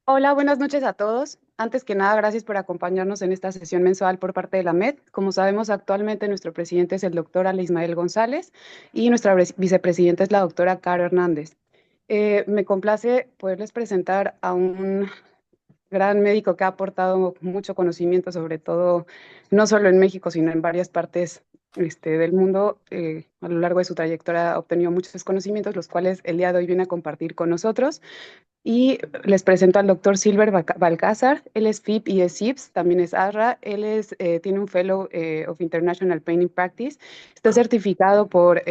Hola, buenas noches a todos. Antes que nada, gracias por acompañarnos en esta sesión mensual por parte de la MED. Como sabemos, actualmente nuestro presidente es el doctor Ale Ismael González y nuestra vicepresidenta es la doctora Caro Hernández. Me complace poderles presentar a un gran médico que ha aportado mucho conocimiento, sobre todo no solo en México, sino en varias partes del mundo. A lo largo de su trayectoria ha obtenido muchos conocimientos, los cuales el día de hoy viene a compartir con nosotros. Y les presento al doctor Silver Balcázar. Él es FIP y es SIPS, también es ASRA. Tiene un Fellow of International Pain Practice. Está certificado por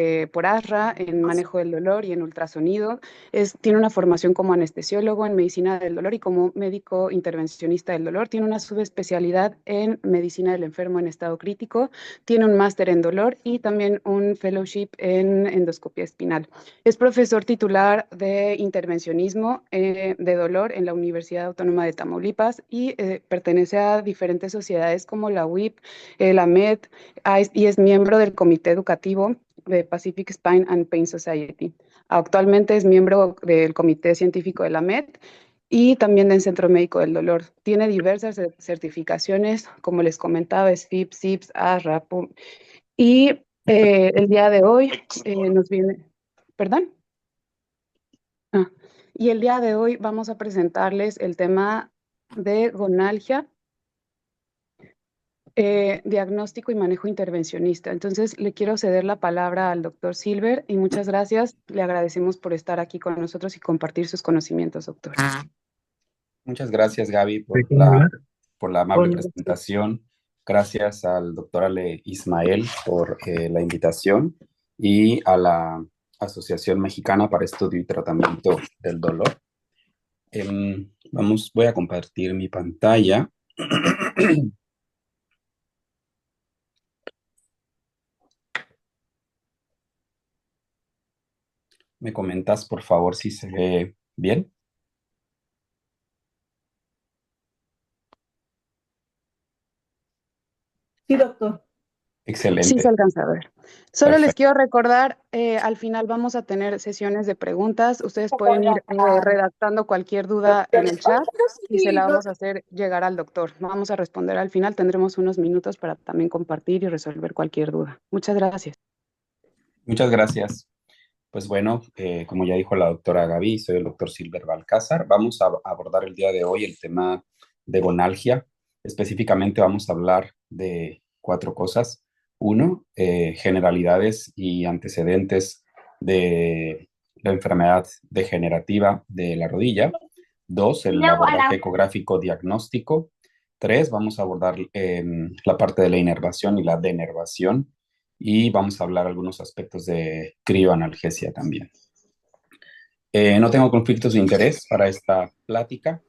ASRA en manejo del dolor y en ultrasonido. Tiene una formación como anestesiólogo en medicina del dolor y como médico intervencionista del dolor. Tiene una subespecialidad en medicina del enfermo en estado crítico. Tiene un máster en dolor y también un fellowship en endoscopia espinal. Es profesor titular de intervencionismo de dolor en la Universidad Autónoma de Tamaulipas y pertenece a diferentes sociedades como la WIP, la MED, y es miembro del comité educativo de Pacific Spine and Pain Society. Actualmente es miembro del comité científico de la MED y también del Centro Médico del Dolor. Tiene diversas certificaciones, como les comentaba, es FIP, SIPS, ASRA, y el día de hoy nos viene, ¿perdón? Ah, y el día de hoy vamos a presentarles el tema de gonalgia, diagnóstico y manejo intervencionista. Entonces, le quiero ceder la palabra al doctor Silver y muchas gracias. Le agradecemos por estar aquí con nosotros y compartir sus conocimientos, doctor. Muchas gracias, Gaby, ¿De cómo hablar? por la amable Hola. presentación. Gracias al doctor Ale Ismael por la invitación y a la Asociación Mexicana para Estudio y Tratamiento del Dolor. Voy a compartir mi pantalla. ¿Me comentas, por favor, si se ve bien? Sí, doctor. Sí, se Excelente, alcanza a ver. Solo les perfecto. quiero recordar, al final vamos a tener sesiones de preguntas. Ustedes pueden ir redactando cualquier duda en el chat y se la vamos a hacer llegar al doctor. No vamos a responder al final, tendremos unos minutos para también compartir y resolver cualquier duda. Muchas gracias. Muchas gracias. Pues bueno, como ya dijo la doctora Gaby, soy el doctor Silver Balcázar. Vamos a abordar el día de hoy el tema de gonalgia. Específicamente vamos a hablar de cuatro cosas. Uno, generalidades y antecedentes de la enfermedad degenerativa de la rodilla. Dos, el abordaje ecográfico diagnóstico. Tres, vamos a abordar la parte de la inervación y la denervación y vamos a hablar algunos aspectos de crioanalgesia también. No tengo conflictos de interés para esta plática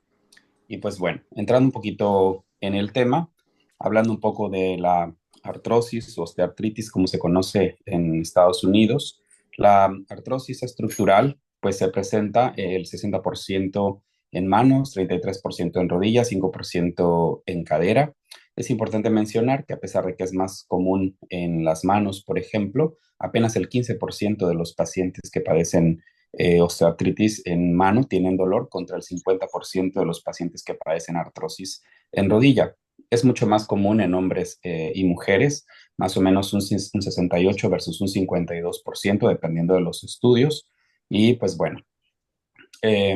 y pues bueno, entrando un poquito en el tema, hablando un poco de la artrosis o osteoartritis como se conoce en Estados Unidos, la artrosis estructural pues se presenta el 60% en manos, 33% en rodillas, 5% en cadera. Es importante mencionar que a pesar de que es más común en las manos, por ejemplo, apenas el 15% de los pacientes que padecen osteoartritis en mano tienen dolor contra el 50% de los pacientes que padecen artrosis en rodilla. Es mucho más común en hombres y mujeres, más o menos un 68 versus un 52%, dependiendo de los estudios. Y pues bueno, eh,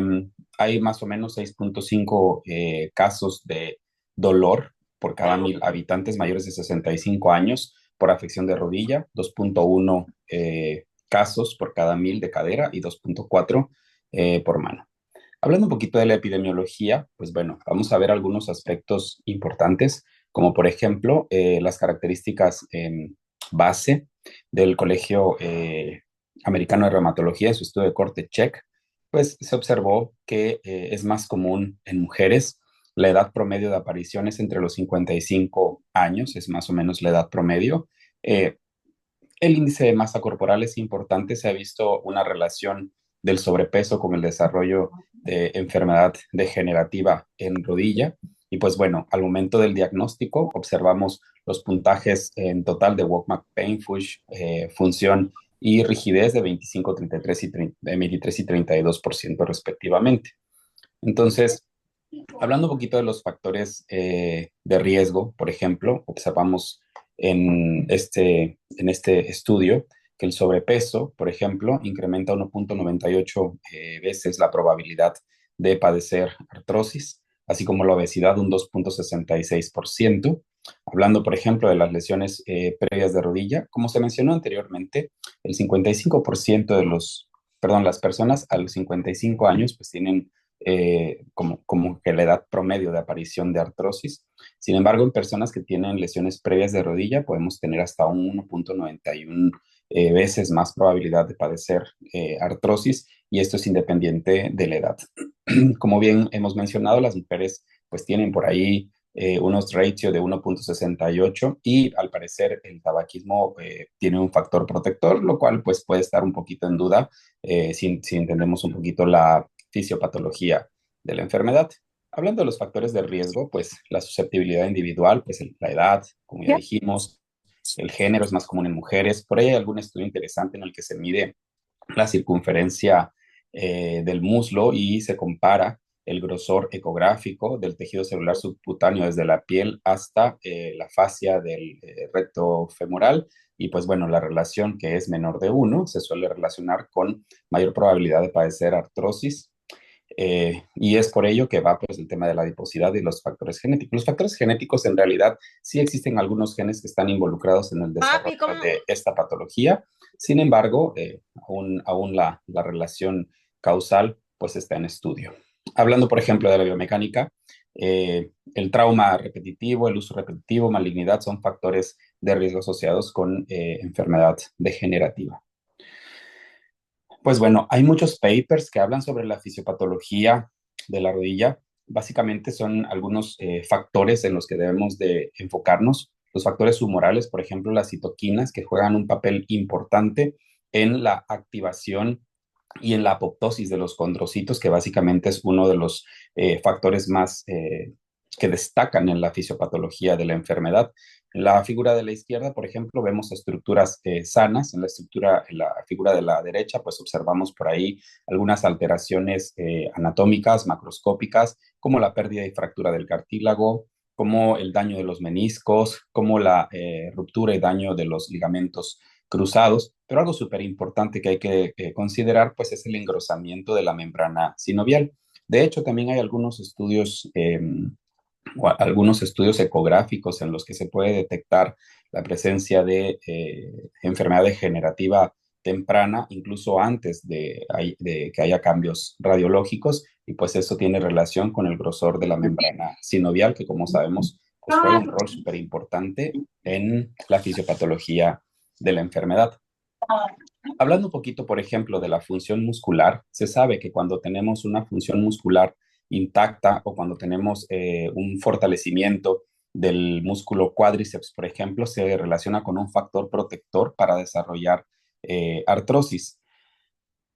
hay más o menos 6.5 casos de dolor por cada 1.000 habitantes mayores de 65 años por afección de rodilla, 2.1 casos por cada 1.000 de cadera y 2.4 por mano. Hablando un poquito de la epidemiología, pues bueno, vamos a ver algunos aspectos importantes, como por ejemplo las características base del Colegio Americano de Reumatología en su estudio de corte check, pues se observó que es más común en mujeres. La edad promedio de aparición es entre los 55 años, es más o menos la edad promedio. Eh, el índice de masa corporal es importante, se ha visto una relación del sobrepeso con el desarrollo de enfermedad degenerativa en rodilla. Y pues bueno, al momento del diagnóstico observamos los puntajes en total de WOMAC Pain, FUSH, función y rigidez de 25, 33 y 32% respectivamente. Entonces, Hablando un poquito de los factores de riesgo, por ejemplo, observamos en este estudio que el sobrepeso, por ejemplo, incrementa 1,98 veces la probabilidad de padecer artrosis, así como la obesidad un 2,66%. Hablando, por ejemplo, de las lesiones previas de rodilla, como se mencionó anteriormente, el 55% las personas a los 55 años pues tienen como que la edad promedio de aparición de artrosis. Sin embargo, en personas que tienen lesiones previas de rodilla, podemos tener hasta un 1,91 veces más probabilidad de padecer artrosis, y esto es independiente de la edad. Como bien hemos mencionado, las mujeres pues tienen por ahí unos ratios de 1,68, y al parecer el tabaquismo tiene un factor protector, lo cual pues puede estar un poquito en duda si entendemos un poquito la fisiopatología de la enfermedad. Hablando de los factores de riesgo, pues la susceptibilidad individual, pues la edad, como ya dijimos, el género es más común en mujeres. Por ahí hay algún estudio interesante en el que se mide la circunferencia del muslo y se compara el grosor ecográfico del tejido celular subcutáneo desde la piel hasta la fascia del recto femoral. Y pues bueno, la relación que es menor de 1 se suele relacionar con mayor probabilidad de padecer artrosis, y es por ello que va pues el tema de la adiposidad y los factores genéticos. Los factores genéticos en realidad sí existen algunos genes que están involucrados en el desarrollo Papi, ¿cómo? de esta patología. Sin embargo, aún la relación causal pues está en estudio. Hablando, por ejemplo, de la biomecánica, el trauma repetitivo, el uso repetitivo, malignidad son factores de riesgo asociados con enfermedad degenerativa. Pues bueno, hay muchos papers que hablan sobre la fisiopatología de la rodilla. Básicamente son algunos factores en los que debemos de enfocarnos. Los factores humorales, por ejemplo, las citoquinas, que juegan un papel importante en la activación y en la apoptosis de los condrocitos, que básicamente es uno de los factores más que destacan en la fisiopatología de la enfermedad. En la figura de la izquierda, por ejemplo, vemos estructuras sanas. En la figura de la derecha, pues observamos por ahí algunas alteraciones anatómicas, macroscópicas, como la pérdida y fractura del cartílago, como el daño de los meniscos, como la ruptura y daño de los ligamentos cruzados. Pero algo súper importante que hay que considerar, pues, es el engrosamiento de la membrana sinovial. De hecho, también hay algunos estudios ecográficos en los que se puede detectar la presencia de enfermedad degenerativa temprana, incluso antes de que haya cambios radiológicos, y pues eso tiene relación con el grosor de la membrana sinovial, que como sabemos, pues juega un rol súper importante en la fisiopatología de la enfermedad. Hablando un poquito, por ejemplo, de la función muscular, se sabe que cuando tenemos una función muscular intacta o cuando tenemos un fortalecimiento del músculo cuádriceps, por ejemplo, se relaciona con un factor protector para desarrollar artrosis.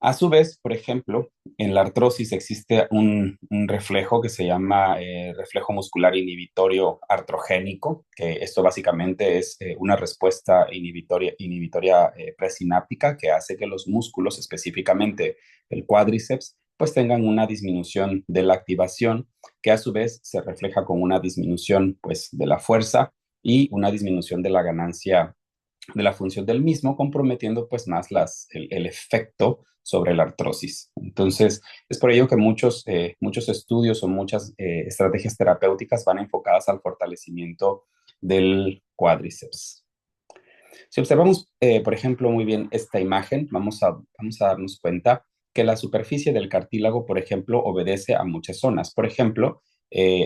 A su vez, por ejemplo, en la artrosis existe un reflejo que se llama reflejo muscular inhibitorio artrogénico, que esto básicamente es una respuesta inhibitoria presináptica que hace que los músculos, específicamente el cuádriceps, pues tengan una disminución de la activación, que a su vez se refleja con una disminución pues de la fuerza y una disminución de la ganancia de la función del mismo, comprometiendo pues más el efecto sobre la artrosis. Entonces, es por ello que muchos estudios o muchas estrategias terapéuticas van enfocadas al fortalecimiento del cuádriceps. Si observamos, por ejemplo, muy bien esta imagen, vamos a darnos cuenta que la superficie del cartílago, por ejemplo, obedece a muchas zonas. Por ejemplo,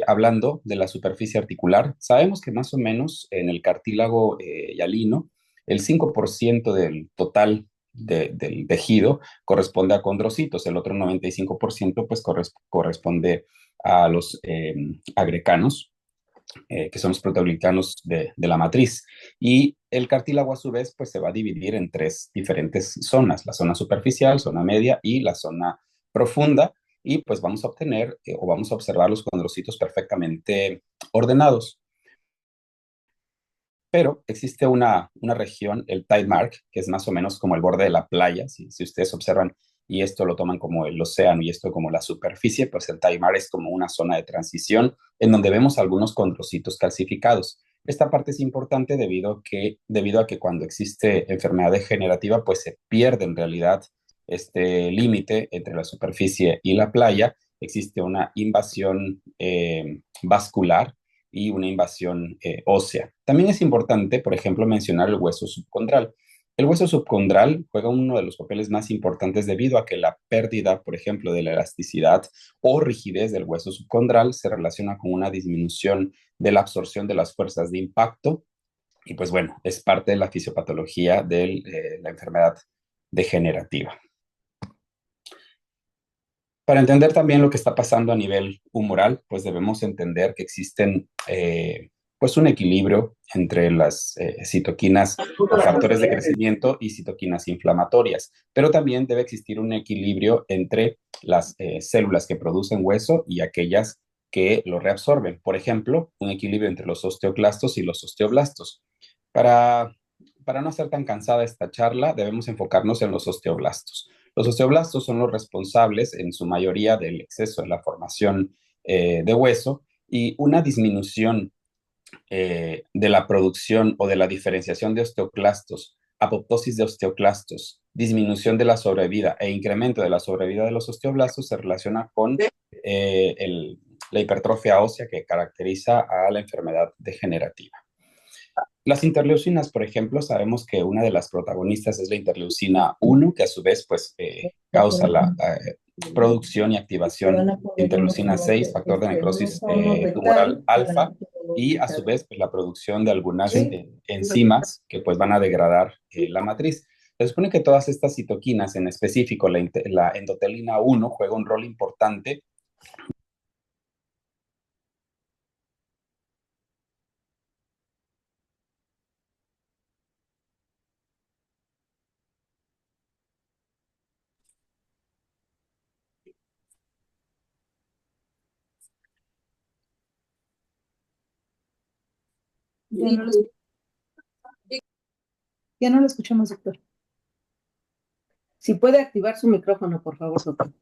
hablando de la superficie articular, sabemos que más o menos en el cartílago hialino, el 5% del total del tejido corresponde a condrocitos, el otro 95% pues corresponde a los agrecanos, que son los proteoglicanos de la matriz. Y el cartílago, a su vez, pues se va a dividir en tres diferentes zonas: la zona superficial, zona media y la zona profunda. Y pues vamos a obtener o vamos a observar los condrocitos perfectamente ordenados. pero existe una región, el tide mark, que es más o menos como el borde de la playa, si ustedes observan, y esto lo toman como el océano y esto como la superficie, pues el tide mark es como una zona de transición en donde vemos algunos condrocitos calcificados. Esta parte es importante debido a que cuando existe enfermedad degenerativa, pues se pierde en realidad este límite entre la superficie y la playa. Existe una invasión vascular y una invasión ósea. También es importante, por ejemplo, mencionar el hueso subcondral. El hueso subcondral juega uno de los papeles más importantes debido a que la pérdida, por ejemplo, de la elasticidad o rigidez del hueso subcondral se relaciona con una disminución de la absorción de las fuerzas de impacto y pues bueno, es parte de la fisiopatología de la enfermedad degenerativa. Para entender también lo que está pasando a nivel humoral, pues debemos entender que existen pues un equilibrio entre las citoquinas o factores de crecimiento y citoquinas inflamatorias, pero también debe existir un equilibrio entre las células que producen hueso y aquellas que lo reabsorben. Por ejemplo, un equilibrio entre los osteoclastos y los osteoblastos. Para, para no hacer tan cansada esta charla, debemos enfocarnos en los osteoblastos. Los osteoblastos son los responsables en su mayoría del exceso de la formación de hueso y una disminución de la producción o de la diferenciación de osteoclastos, apoptosis de osteoclastos, disminución de la sobrevida e incremento de la sobrevida de los osteoblastos se relaciona con la hipertrofia ósea que caracteriza a la enfermedad degenerativa. Las interleucinas, por ejemplo, sabemos que una de las protagonistas es la interleucina 1, que a su vez pues, causa la producción y activación de interleucina 6, factor de necrosis tumoral alfa, y a su vez pues, la producción de algunas enzimas que pues, van a degradar la matriz. Se supone que todas estas citoquinas, en específico la endotelina 1, juega un rol importante. Ya no lo, ya no lo escuchamos, doctor. Si puede activar su micrófono, por favor, doctor.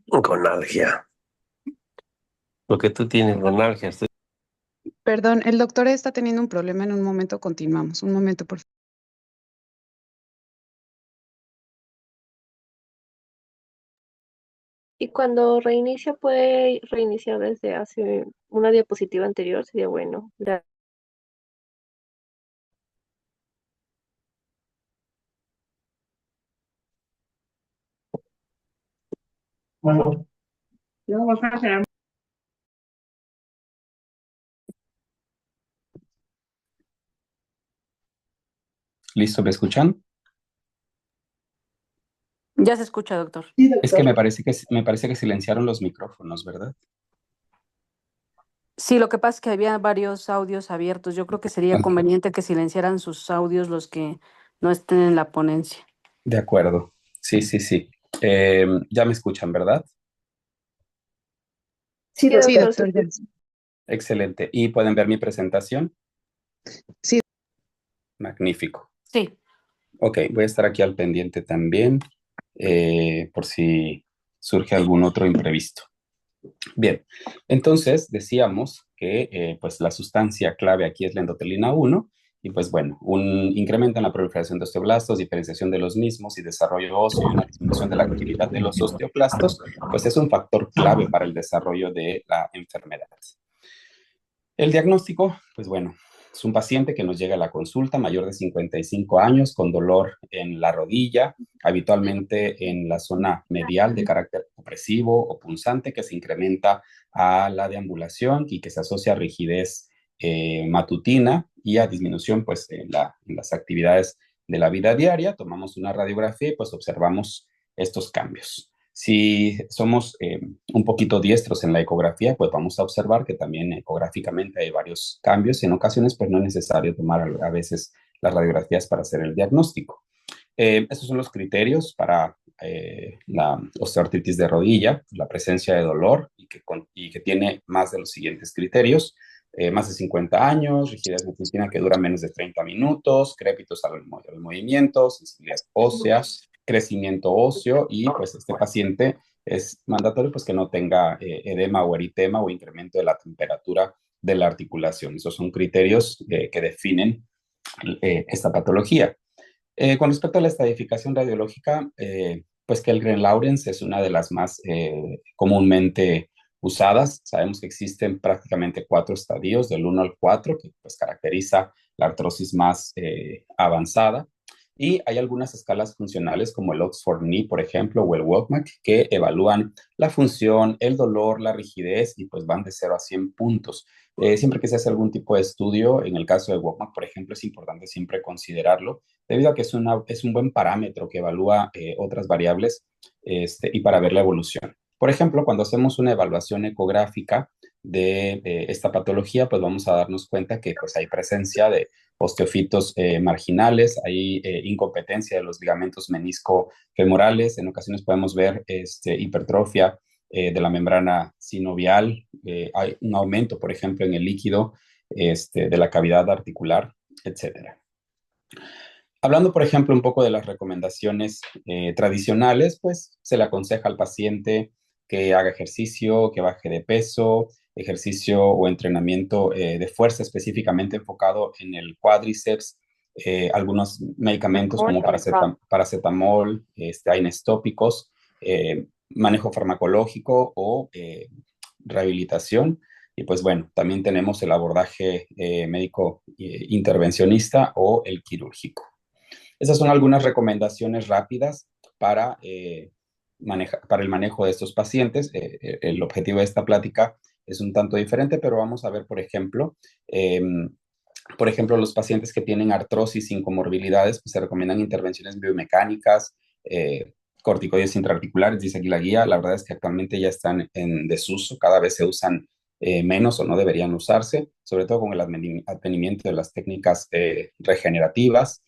Gonalgia. Lo que tú tienes, gonalgia. Perdón, el doctor está teniendo un problema. En un momento continuamos. Un momento, por favor. Y cuando reinicia, puede reiniciar desde hace una diapositiva anterior, sería bueno. Bueno, vamos a hacer. ¿Listo? ¿Me escuchan? Ya se escucha, doctor. Sí, doctor. Es que me parece que silenciaron los micrófonos, ¿verdad? Sí, lo que pasa es que había varios audios abiertos. Yo creo que sería conveniente que silenciaran sus audios los que no estén en la ponencia. De acuerdo. Sí, sí, sí. Ya me escuchan, ¿verdad? Sí, Sí, doctor. doctor. Ya. Excelente. ¿Y pueden ver mi presentación? Sí. Magnífico. Sí. Ok, voy a estar aquí al pendiente también, por si surge algún otro imprevisto. Bien, entonces decíamos que pues la sustancia clave aquí es la endotelina 1 y pues bueno, un incremento en la proliferación de osteoblastos, diferenciación de los mismos y desarrollo óseo y una disminución de la actividad de los osteoclastos, pues es un factor clave para el desarrollo de la enfermedad. El diagnóstico, pues bueno, es un paciente que nos llega a la consulta mayor de 55 años con dolor en la rodilla, habitualmente en la zona medial de carácter opresivo o punzante que se incrementa a la deambulación y que se asocia a rigidez matutina y a disminución pues en las actividades de la vida diaria. Tomamos una radiografía y pues observamos estos cambios. Si somos un poquito diestros en la ecografía, pues vamos a observar que también ecográficamente hay varios cambios y en ocasiones pues no es necesario tomar a veces las radiografías para hacer el diagnóstico. Estos son los criterios para la osteoartritis de rodilla, la presencia de dolor y que tiene más de los siguientes criterios. Más de 50 años, rigidez matutina que dura menos de 30 minutos, crépitos al movimiento, sensibilidad ósea, crecimiento óseo y pues este paciente es mandatorio pues que no tenga edema o eritema o incremento de la temperatura de la articulación. Esos son criterios que definen esta patología. Con respecto a la estadificación radiológica, pues Kellgren-Lawrence es una de las más comúnmente usadas. Sabemos que existen prácticamente 4 estadios, del 1 al 4, que pues caracteriza la artrosis más avanzada. Y hay algunas escalas funcionales como el Oxford Knee, por ejemplo, o el WOMAC, que evalúan la función, el dolor, la rigidez y pues van de 0 a 100 puntos. Siempre que se hace algún tipo de estudio, en el caso de WOMAC, por ejemplo, es importante siempre considerarlo, debido a que es un buen parámetro que evalúa otras variables y para ver la evolución. Por ejemplo, cuando hacemos una evaluación ecográfica de esta patología, pues vamos a darnos cuenta que pues, hay presencia de osteofitos marginales, hay incompetencia de los ligamentos menisco-femorales, en ocasiones podemos ver hipertrofia de la membrana sinovial, hay un aumento, por ejemplo, en el líquido de la cavidad articular, etcétera. Hablando, por ejemplo, un poco de las recomendaciones tradicionales, pues se le aconseja al paciente que haga ejercicio, que baje de peso, ejercicio o entrenamiento de fuerza específicamente enfocado en el cuádriceps, algunos medicamentos como paracetamol, AINES tópicos, manejo farmacológico o rehabilitación. Y pues bueno, también tenemos el abordaje médico intervencionista o el quirúrgico. Esas son algunas recomendaciones rápidas para el manejo de estos pacientes. El objetivo de esta plática es un tanto diferente, pero vamos a ver, por ejemplo, los pacientes que tienen artrosis sin comorbilidades, pues se recomiendan intervenciones biomecánicas, corticoides intraarticulares, dice aquí la guía. La verdad es que actualmente ya están en desuso, cada vez se usan menos o no deberían usarse, sobre todo con el advenimiento de las técnicas regenerativas.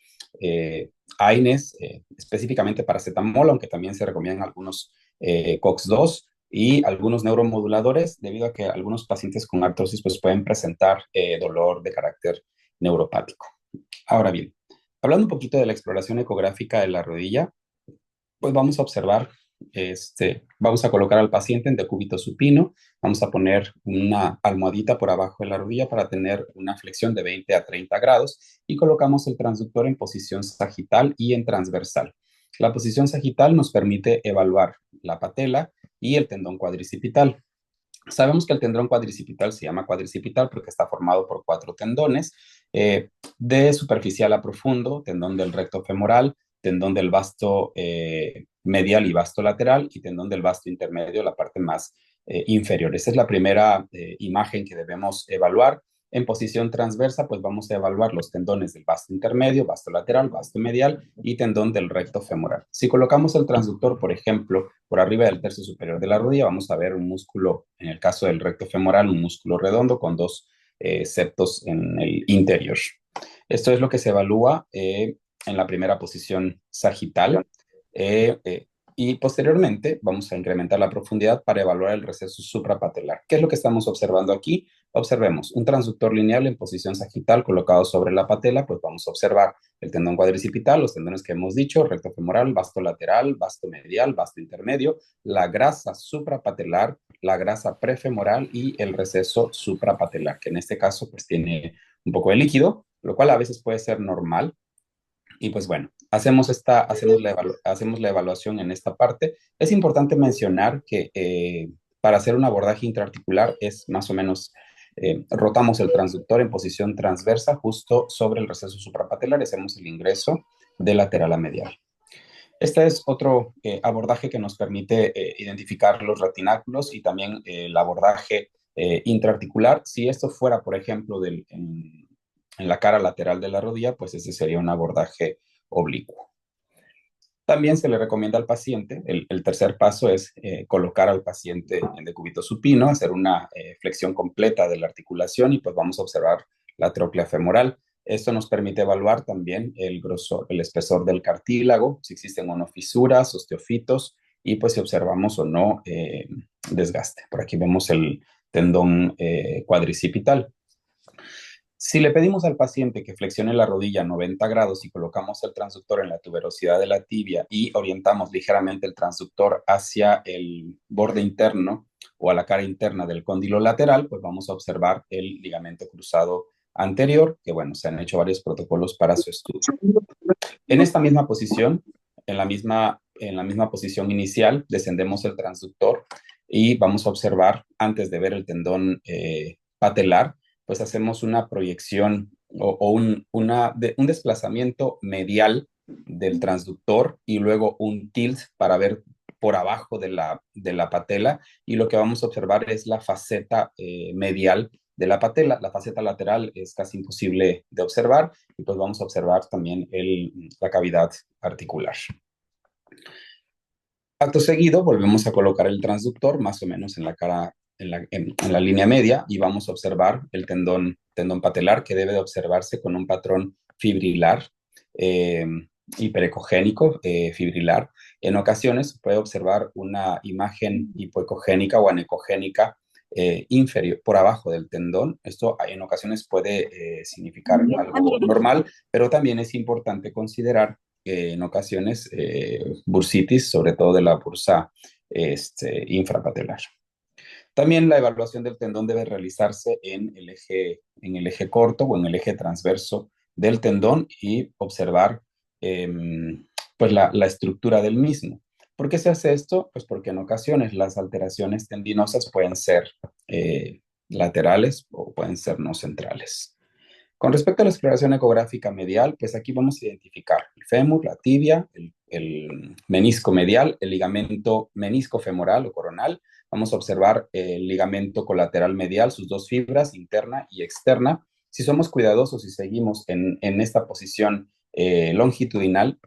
AINES, específicamente paracetamol, aunque también se recomiendan algunos COX-2 y algunos neuromoduladores, debido a que algunos pacientes con artrosis pues, pueden presentar dolor de carácter neuropático. Ahora bien, hablando un poquito de la exploración ecográfica de la rodilla, pues vamos a observar, vamos a colocar al paciente en decúbito supino, vamos a poner una almohadita por abajo de la rodilla para tener una flexión de 20 a 30 grados y colocamos el transductor en posición sagital y en transversal. La posición sagital nos permite evaluar la patela y el tendón cuadricipital. Sabemos que el tendón cuadricipital se llama cuadricipital porque está formado por 4 tendones, de superficial a profundo, tendón del recto femoral, tendón del vasto medial y vasto lateral y tendón del vasto intermedio, la parte más inferior. Esa es la primera imagen que debemos evaluar. En posición transversa, pues vamos a evaluar los tendones del vasto intermedio, vasto lateral, vasto medial y tendón del recto femoral. Si colocamos el transductor, por ejemplo, por arriba del tercio superior de la rodilla, vamos a ver un músculo, en el caso del recto femoral, un músculo redondo con 2 septos en el interior. Esto es lo que se evalúa en la primera posición sagital. Y posteriormente vamos a incrementar la profundidad para evaluar el receso suprapatelar. ¿Qué es lo que estamos observando aquí? Observemos un transductor lineal en posición sagital colocado sobre la patela, pues vamos a observar el tendón cuadricipital, los tendones que hemos dicho, recto femoral, vasto lateral, vasto medial, vasto intermedio, la grasa suprapatelar, la grasa prefemoral y el receso suprapatelar, que en este caso pues tiene un poco de líquido, lo cual a veces puede ser normal. Y pues bueno, hacemos la evaluación en esta parte. Es importante mencionar que para hacer un abordaje intraarticular es más o menos, rotamos el transductor en posición transversa justo sobre el receso suprapatelar y hacemos el ingreso de lateral a medial. Este es otro abordaje que nos permite identificar los retináculos y también el abordaje intraarticular. Si esto fuera, por ejemplo, en la cara lateral de la rodilla, pues ese sería un abordaje oblicuo. También se le recomienda al paciente, el tercer paso es colocar al paciente en decúbito supino, hacer una flexión completa de la articulación y pues vamos a observar la tróclea femoral. Esto nos permite evaluar también el grosor, el espesor del cartílago, si existen o no fisuras, osteofitos, y pues si observamos o no desgaste. Por aquí vemos el tendón cuadricipital. Si le pedimos al paciente que flexione la rodilla a 90 grados y colocamos el transductor en la tuberosidad de la tibia y orientamos ligeramente el transductor hacia el borde interno o a la cara interna del cóndilo lateral, pues vamos a observar el ligamento cruzado anterior, que bueno, se han hecho varios protocolos para su estudio. En esta misma posición, en la misma posición inicial, descendemos el transductor y vamos a observar, antes de ver el tendón patelar, pues hacemos una proyección o un desplazamiento medial del transductor y luego un tilt para ver por abajo de la patela, y lo que vamos a observar es la faceta medial de la patela. La faceta lateral es casi imposible de observar, y pues vamos a observar también la cavidad articular. Acto seguido, volvemos a colocar el transductor más o menos en la cara, en la línea media, y vamos a observar el tendón patelar, que debe de observarse con un patrón fibrilar, hiperecogénico, fibrilar. En ocasiones puede observar una imagen hipoecogénica o anecogénica inferior, por abajo del tendón. Esto en ocasiones puede significar algo normal, pero también es importante considerar en ocasiones bursitis, sobre todo de la bursa infrapatelar. También la evaluación del tendón debe realizarse en el eje corto o en el eje transverso del tendón y observar pues la estructura del mismo. ¿Por qué se hace esto? Pues porque en ocasiones las alteraciones tendinosas pueden ser laterales o pueden ser no centrales. Con respecto a la exploración ecográfica medial, pues aquí vamos a identificar el fémur, la tibia, el menisco medial, el ligamento menisco femoral o coronal. Vamos a observar el ligamento colateral medial, sus dos fibras, interna y externa. Si somos cuidadosos y seguimos en esta posición longitudinal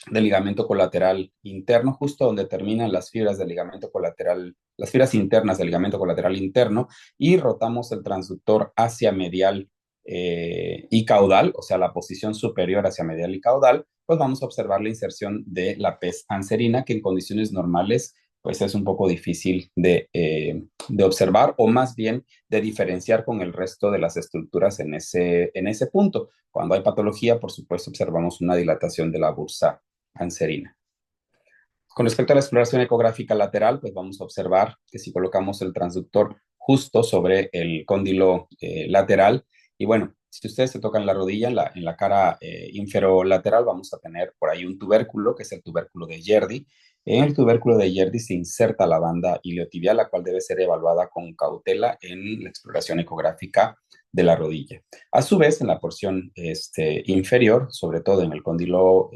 del ligamento colateral interno, justo donde terminan las fibras del ligamento colateral, las fibras internas del ligamento colateral interno, y rotamos el transductor hacia medial y caudal, o sea, la posición superior hacia medial y caudal, pues vamos a observar la inserción de la pez anserina, que en condiciones normales pues es un poco difícil de observar, o más bien de diferenciar con el resto de las estructuras en ese punto. Cuando hay patología, por supuesto, observamos una dilatación de la bursa anserina. Con respecto a la exploración ecográfica lateral, pues vamos a observar que si colocamos el transductor justo sobre el cóndilo lateral, y bueno, si ustedes se tocan la rodilla en la cara inferolateral, vamos a tener por ahí un tubérculo, que es el tubérculo de Yerdi. En el tubérculo de Yerdi se inserta la banda iliotibial, la cual debe ser evaluada con cautela en la exploración ecográfica de la rodilla. A su vez, en la porción inferior, sobre todo en el cóndilo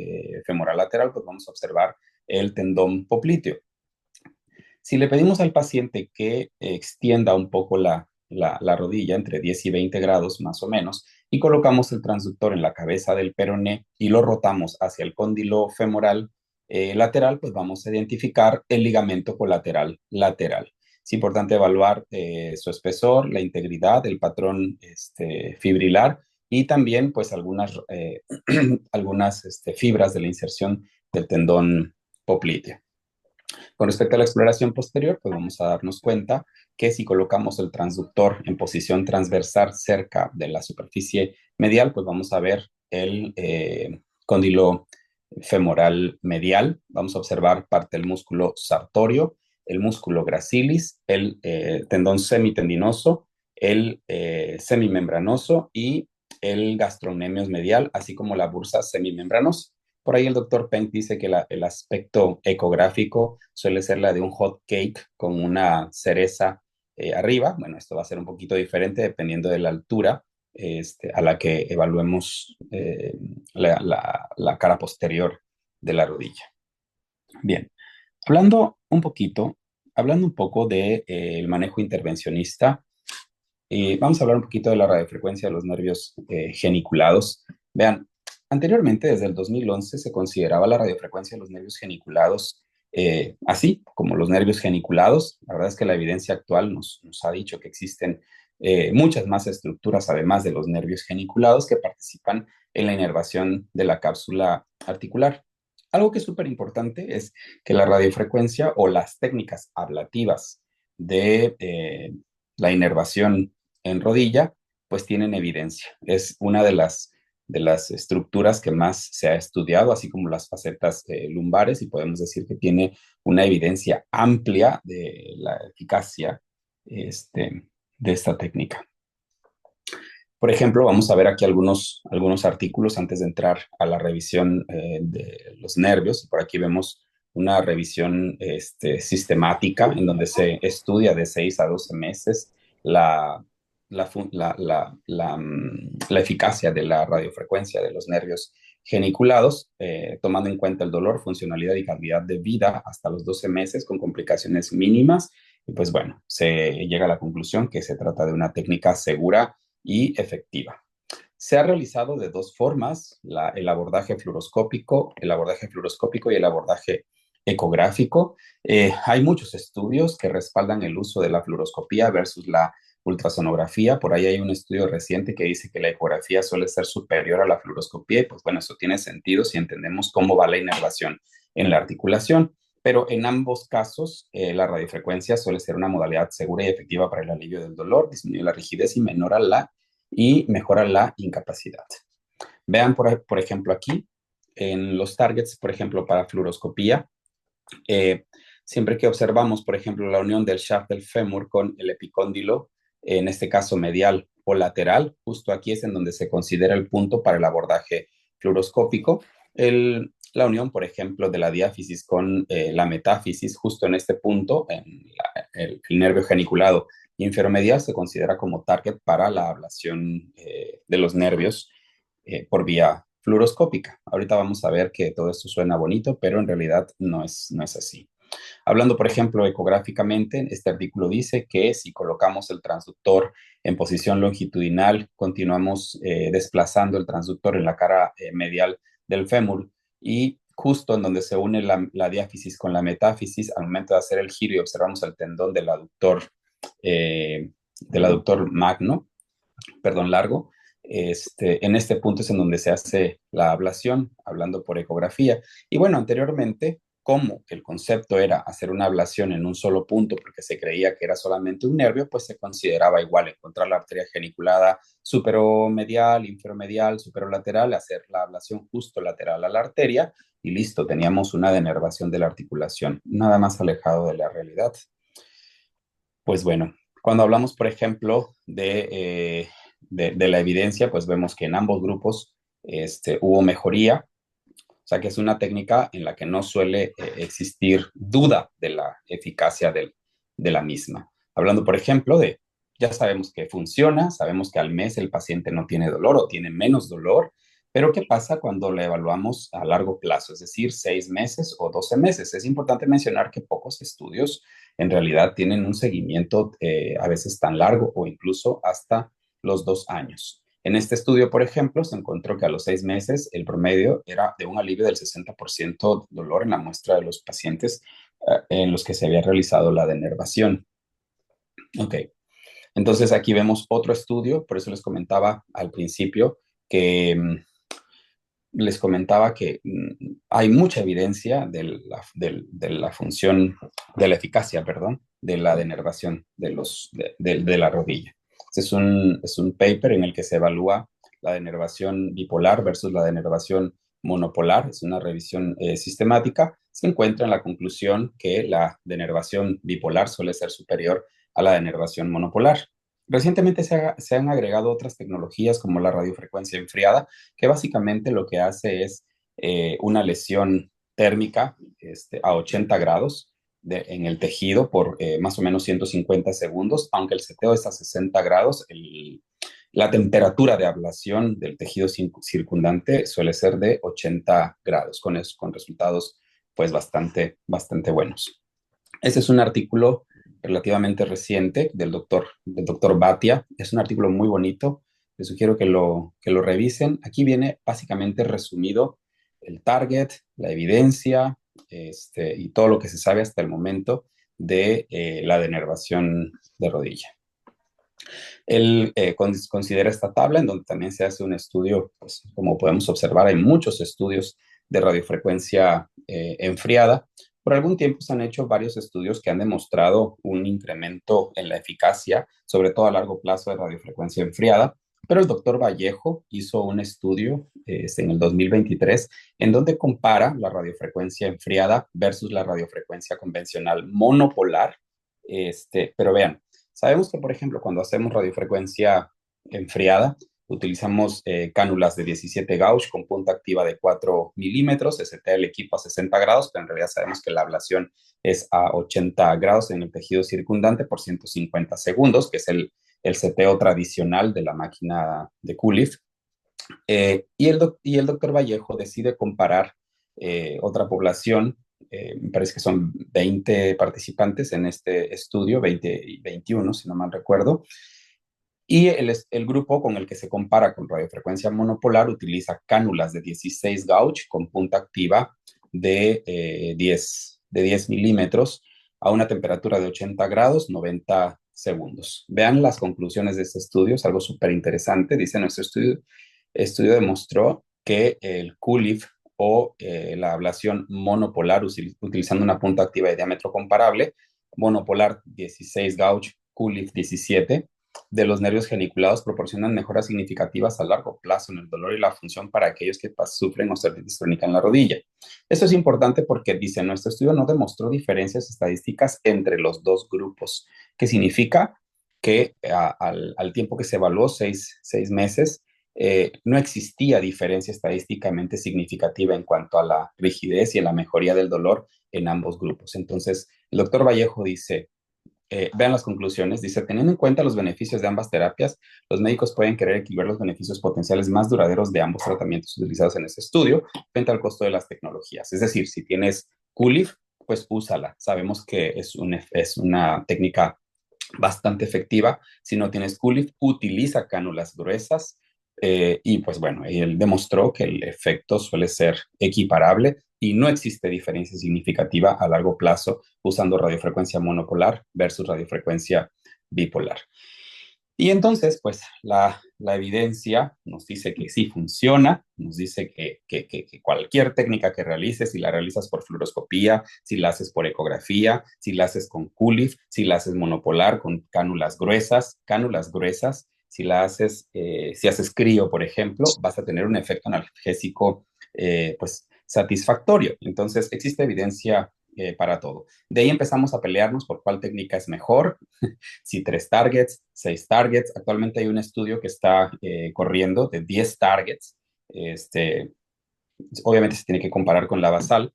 femoral lateral, pues vamos a observar el tendón popliteo. Si le pedimos al paciente que extienda un poco la rodilla entre 10 y 20 grados más o menos, y colocamos el transductor en la cabeza del peroné y lo rotamos hacia el cóndilo femoral lateral, pues vamos a identificar el ligamento colateral lateral. Es importante evaluar su espesor, la integridad, el patrón fibrilar, y también pues algunas fibras de la inserción del tendón popliteo. Con respecto a la exploración posterior, pues vamos a darnos cuenta que si colocamos el transductor en posición transversal cerca de la superficie medial, pues vamos a ver el cóndilo femoral medial. Vamos a observar parte del músculo sartorio, el músculo gracilis, el tendón semitendinoso, el semimembranoso y el gastrocnemius medial, así como la bursa semimembranosa. Por ahí el doctor Penck dice que el aspecto ecográfico suele ser la de un hot cake con una cereza arriba. Bueno, esto va a ser un poquito diferente dependiendo de la altura a la que evaluemos la cara posterior de la rodilla. Bien, hablando un poco del manejo intervencionista, vamos a hablar un poquito de la radiofrecuencia de los nervios geniculados. Vean, anteriormente, desde el 2011, se consideraba la radiofrecuencia de los nervios geniculados así como los nervios geniculados. La verdad es que la evidencia actual nos ha dicho que existen muchas más estructuras, además de los nervios geniculados, que participan en la inervación de la cápsula articular. Algo que es súper importante es que la radiofrecuencia o las técnicas ablativas de la inervación en rodilla, pues tienen evidencia. Es una de las estructuras que más se ha estudiado, así como las facetas lumbares, y podemos decir que tiene una evidencia amplia de la eficacia de esta técnica. Por ejemplo, vamos a ver aquí algunos artículos antes de entrar a la revisión de los nervios. Por aquí vemos una revisión sistemática en donde se estudia de 6 a 12 meses la eficacia de la radiofrecuencia de los nervios geniculados, tomando en cuenta el dolor, funcionalidad y calidad de vida hasta los 12 meses con complicaciones mínimas. Y pues bueno, se llega a la conclusión que se trata de una técnica segura y efectiva. Se ha realizado de dos formas, el abordaje fluoroscópico y el abordaje ecográfico. Hay muchos estudios que respaldan el uso de la fluoroscopía versus la ultrasonografía. Por ahí hay un estudio reciente que dice que la ecografía suele ser superior a la fluoroscopía y pues bueno, eso tiene sentido si entendemos cómo va la inervación en la articulación. Pero en ambos casos, la radiofrecuencia suele ser una modalidad segura y efectiva para el alivio del dolor, disminuye la rigidez y mejora la incapacidad. Vean, por ejemplo, aquí, en los targets, por ejemplo, para fluoroscopía, siempre que observamos, por ejemplo, la unión del shaft del fémur con el epicóndilo, en este caso medial o lateral, justo aquí es en donde se considera el punto para el abordaje fluoroscópico. La unión, por ejemplo, de la diáfisis con la metáfisis, justo en este punto, el nervio geniculado inferomedial, se considera como target para la ablación de los nervios por vía fluoroscópica. Ahorita vamos a ver que todo esto suena bonito, pero en realidad no es así. Hablando, por ejemplo, ecográficamente, este artículo dice que si colocamos el transductor en posición longitudinal, continuamos desplazando el transductor en la cara medial del fémur y justo en donde se une la diáfisis con la metáfisis, al momento de hacer el giro y observamos el tendón del aductor largo, en este punto es en donde se hace la ablación, hablando por ecografía. Y bueno, anteriormente, como el concepto era hacer una ablación en un solo punto porque se creía que era solamente un nervio, pues se consideraba igual encontrar la arteria geniculada superomedial, inferomedial, superolateral, hacer la ablación justo lateral a la arteria y listo, teníamos una denervación de la articulación, nada más alejado de la realidad. Pues bueno, cuando hablamos, por ejemplo, de la evidencia, pues vemos que en ambos grupos hubo mejoría, o sea que es una técnica en la que no suele existir duda de la eficacia de la misma. Hablando, por ejemplo, ya sabemos que funciona, sabemos que al mes el paciente no tiene dolor o tiene menos dolor, pero ¿qué pasa cuando la evaluamos a largo plazo? Es decir, 6 meses o 12 meses. Es importante mencionar que pocos estudios en realidad tienen un seguimiento a veces tan largo o incluso hasta los 2 años. En este estudio, por ejemplo, se encontró que a los 6 meses el promedio era de un alivio del 60% de dolor en la muestra de los pacientes en los que se había realizado la denervación. Ok, entonces aquí vemos otro estudio, por eso les comentaba al principio que hay mucha evidencia de la función, de la eficacia, perdón, de la denervación de la rodilla. Es un paper en el que se evalúa la denervación bipolar versus la denervación monopolar. Es una revisión sistemática. Se encuentra en la conclusión que la denervación bipolar suele ser superior a la denervación monopolar. Recientemente se han agregado otras tecnologías como la radiofrecuencia enfriada, que básicamente lo que hace es una lesión térmica a 80 grados en el tejido por más o menos 150 segundos, aunque el seteo es a 60 grados, la temperatura de ablación del tejido circundante suele ser de 80 grados, con resultados pues bastante buenos. Este es un artículo relativamente reciente del doctor Bhatia. Es un artículo muy bonito. Les sugiero que lo revisen. Aquí viene básicamente resumido el target, la evidencia y todo lo que se sabe hasta el momento de la denervación de rodilla. Él considera esta tabla en donde también se hace un estudio, pues como podemos observar, hay muchos estudios de radiofrecuencia enfriada. Por algún tiempo se han hecho varios estudios que han demostrado un incremento en la eficacia, sobre todo a largo plazo de radiofrecuencia enfriada, pero el doctor Vallejo hizo un estudio en el 2023 en donde compara la radiofrecuencia enfriada versus la radiofrecuencia convencional monopolar. Pero vean, sabemos que, por ejemplo, cuando hacemos radiofrecuencia enfriada, utilizamos cánulas de 17 gauge con punta activa de 4 milímetros, se setea el equipo a 60 grados, pero en realidad sabemos que la ablación es a 80 grados en el tejido circundante por 150 segundos, que es el seteo tradicional de la máquina de Culif. Y el doctor Vallejo decide comparar otra población, me parece que son 20 participantes en este estudio, 20 y 21, si no mal recuerdo, y el grupo con el que se compara con radiofrecuencia monopolar utiliza cánulas de 16 gauge con punta activa de 10 milímetros a una temperatura de 80 grados, 90 segundos. Vean las conclusiones de este estudio, es algo súper interesante. Dice nuestro estudio demostró que el Culif o la ablación monopolar utilizando una punta activa de diámetro comparable, monopolar 16 gauge, Culif 17, de los nervios geniculados proporcionan mejoras significativas a largo plazo en el dolor y la función para aquellos que sufren osteoartritis crónica en la rodilla. Esto es importante porque, dice, nuestro estudio no demostró diferencias estadísticas entre los dos grupos, que significa que al tiempo que se evaluó, seis meses, no existía diferencia estadísticamente significativa en cuanto a la rigidez y a la mejoría del dolor en ambos grupos. Entonces, el doctor Vallejo dice, vean las conclusiones, dice, teniendo en cuenta los beneficios de ambas terapias, los médicos pueden querer equilibrar los beneficios potenciales más duraderos de ambos tratamientos utilizados en este estudio frente al costo de las tecnologías. Es decir, si tienes Culif, pues úsala. Sabemos que es una técnica bastante efectiva. Si no tienes Culif, utiliza cánulas gruesas. Y pues bueno, él demostró que el efecto suele ser equiparable y no existe diferencia significativa a largo plazo usando radiofrecuencia monopolar versus radiofrecuencia bipolar. Y entonces, pues la evidencia nos dice que sí funciona, nos dice que cualquier técnica que realices, si la realizas por fluoroscopía, si la haces por ecografía, si la haces con Culif, si la haces monopolar con cánulas gruesas, si la haces, si haces crío, por ejemplo, vas a tener un efecto analgésico, pues satisfactorio. Entonces, existe evidencia para todo. De ahí empezamos a pelearnos por cuál técnica es mejor, si 3 targets, 6 targets. Actualmente hay un estudio que está corriendo de 10 targets. Obviamente se tiene que comparar con la basal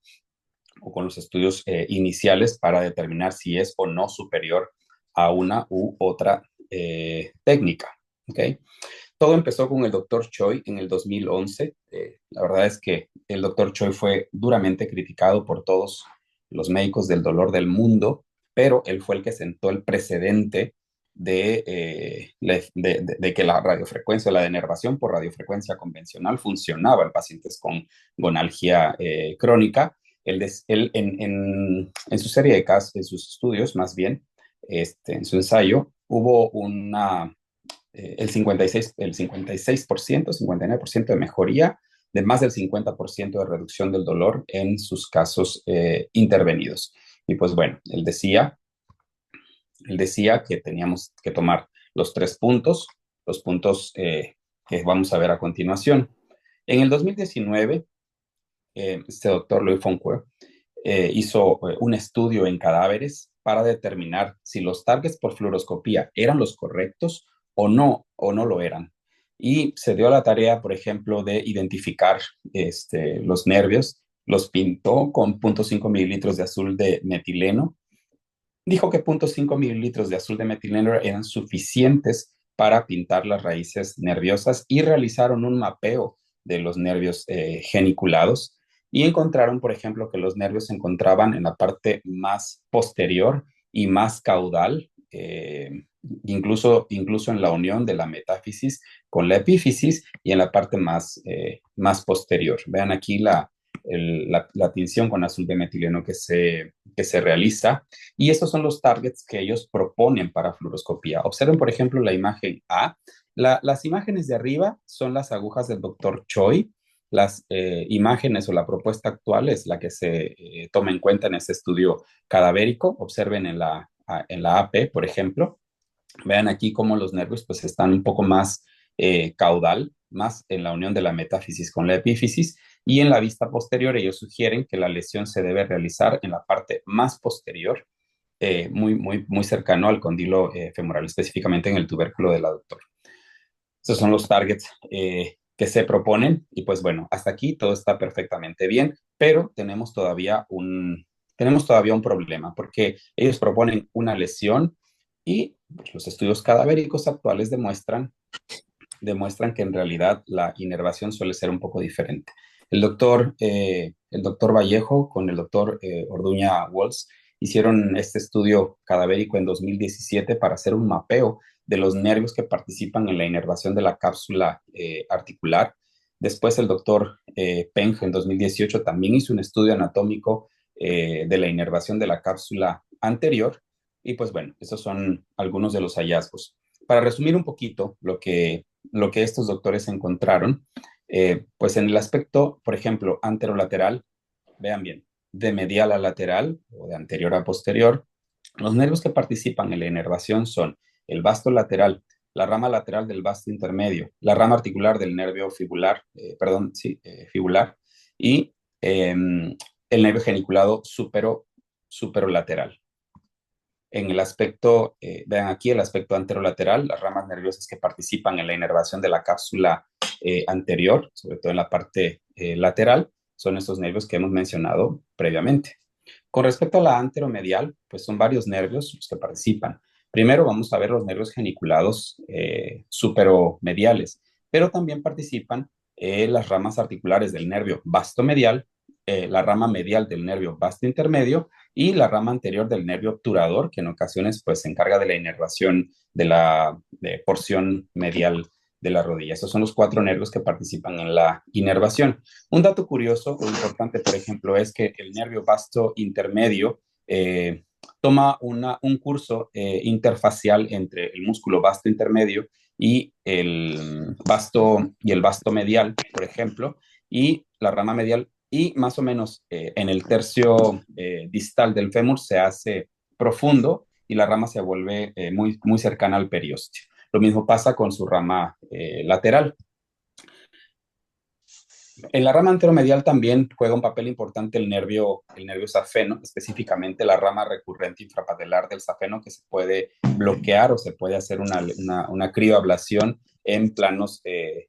o con los estudios iniciales para determinar si es o no superior a una u otra técnica. ¿Okay? Todo empezó con el doctor Choi en el 2011. La verdad es que el doctor Choi fue duramente criticado por todos los médicos del dolor del mundo, pero él fue el que sentó el precedente de que la radiofrecuencia o la denervación por radiofrecuencia convencional funcionaba en pacientes con gonalgia crónica. Él en su serie de casos, en sus estudios más bien, en su ensayo, hubo el 56%, 59% de mejoría, de más del 50% de reducción del dolor en sus casos intervenidos. Y pues bueno, él decía que teníamos que tomar los 3 puntos, los puntos que vamos a ver a continuación. En el 2019, este doctor Louis Foncoeur hizo un estudio en cadáveres para determinar si los targets por fluoroscopía eran los correctos o no lo eran. Y se dio a la tarea, por ejemplo, de identificar los nervios, los pintó con 0.5 mililitros de azul de metileno. Dijo que 0.5 mililitros de azul de metileno eran suficientes para pintar las raíces nerviosas y realizaron un mapeo de los nervios geniculados y encontraron, por ejemplo, que los nervios se encontraban en la parte más posterior y más caudal, incluso en la unión de la metáfisis con la epífisis y en la parte más posterior. Vean aquí la tinción con azul de metileno que se realiza. Y estos son los targets que ellos proponen para fluoroscopía. Observen, por ejemplo, la imagen A. Las imágenes de arriba son las agujas del doctor Choi. Las imágenes o la propuesta actual es la que se toma en cuenta en este estudio cadavérico. Observen en la AP, por ejemplo. Vean aquí cómo los nervios pues están un poco más caudal, más en la unión de la metáfisis con la epífisis, y en la vista posterior ellos sugieren que la lesión se debe realizar en la parte más posterior, muy cercano al condilo femoral, específicamente en el tubérculo del aductor. Estos son los targets que se proponen, y pues bueno, hasta aquí todo está perfectamente bien, pero tenemos todavía un problema, porque ellos proponen una lesión y pues, los estudios cadavéricos actuales demuestran que en realidad la inervación suele ser un poco diferente. El doctor Vallejo con el doctor Orduña Walls hicieron este estudio cadavérico en 2017 para hacer un mapeo de los nervios que participan en la inervación de la cápsula articular. Después el doctor Peng en 2018 también hizo un estudio anatómico de la inervación de la cápsula anterior. Y pues bueno, esos son algunos de los hallazgos. Para resumir un poquito lo que estos doctores encontraron, pues en el aspecto, por ejemplo, anterolateral, vean bien, de medial a lateral o de anterior a posterior, los nervios que participan en la inervación son el vasto lateral, la rama lateral del vasto intermedio, la rama articular del nervio fibular, fibular, y el nervio geniculado superolateral. En el aspecto, vean aquí el aspecto anterolateral, las ramas nerviosas que participan en la inervación de la cápsula anterior, sobre todo en la parte lateral, son estos nervios que hemos mencionado previamente. Con respecto a la anteromedial, pues son varios nervios los que participan. Primero vamos a ver los nervios geniculados superomediales, pero también participan las ramas articulares del nervio vastomedial, la rama medial del nervio vasto intermedio y la rama anterior del nervio obturador, que en ocasiones pues se encarga de la inervación de la porción medial de la rodilla. Esos son los 4 nervios que participan en la inervación. Un dato curioso o importante, por ejemplo, es que el nervio vasto intermedio toma un curso interfacial entre el músculo vasto intermedio y el vasto medial, por ejemplo, y la rama medial, y más o menos en el tercio distal del fémur se hace profundo y la rama se vuelve muy cercana al periósteo. Lo mismo pasa con su rama lateral. En la rama anteromedial también juega un papel importante el nervio safeno, específicamente la rama recurrente infrapatelar del safeno, que se puede bloquear o se puede hacer una crioablación en planos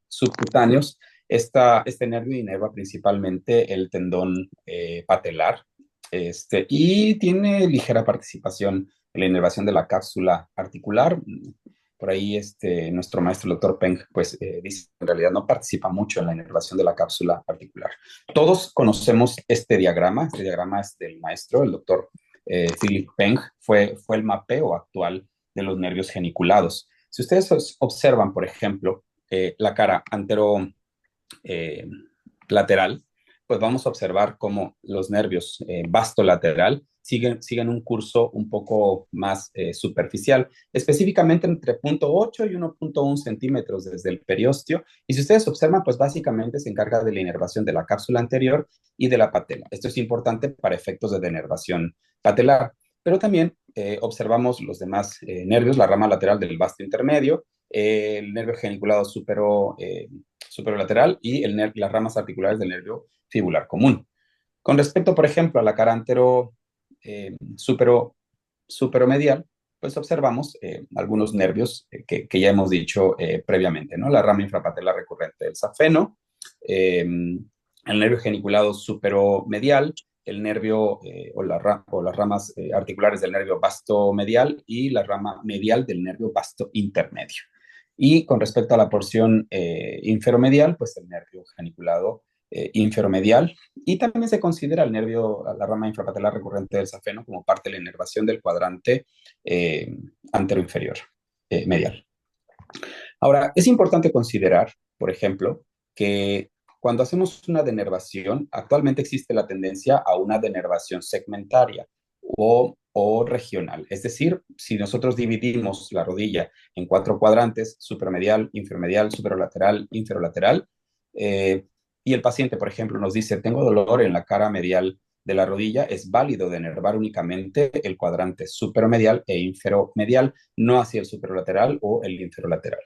subcutáneos. Este nervio inerva principalmente el tendón patelar y tiene ligera participación en la inervación de la cápsula articular. Por ahí nuestro maestro, el doctor Peng, pues dice que en realidad no participa mucho en la inervación de la cápsula articular. Todos conocemos este diagrama es del maestro, el doctor Philip Peng, fue el mapeo actual de los nervios geniculados. Si ustedes observan, por ejemplo, la cara antero lateral, pues vamos a observar cómo los nervios vasto lateral siguen un curso un poco más superficial, específicamente entre 0.8 y 1.1 centímetros desde el periósteo. Y si ustedes observan, pues básicamente se encarga de la inervación de la cápsula anterior y de la patela. Esto es importante para efectos de denervación patelar. Pero también observamos los demás nervios, la rama lateral del vasto intermedio, el nervio geniculado superolateral y las ramas articulares del nervio fibular común. Con respecto, por ejemplo, a la cara antero superomedial, pues observamos algunos nervios que ya hemos dicho previamente, ¿no? La rama infrapatelar recurrente del safeno, el nervio geniculado superomedial, el nervio o las ramas articulares del nervio vastomedial y la rama medial del nervio vasto intermedio. Y con respecto a la porción inferomedial, pues el nervio geniculado inferomedial, y también se considera la rama infrapatelar recurrente del safeno como parte de la inervación del cuadrante anteroinferior medial. Ahora, es importante considerar, por ejemplo, que cuando hacemos una denervación, actualmente existe la tendencia a una denervación segmentaria o regional. Es decir, si nosotros dividimos la rodilla en 4 cuadrantes, supermedial, inframedial, superolateral, inferolateral, y el paciente, por ejemplo, nos dice, tengo dolor en la cara medial de la rodilla, es válido denervar únicamente el cuadrante supermedial e inferomedial, no hacia el superolateral o el inferolateral.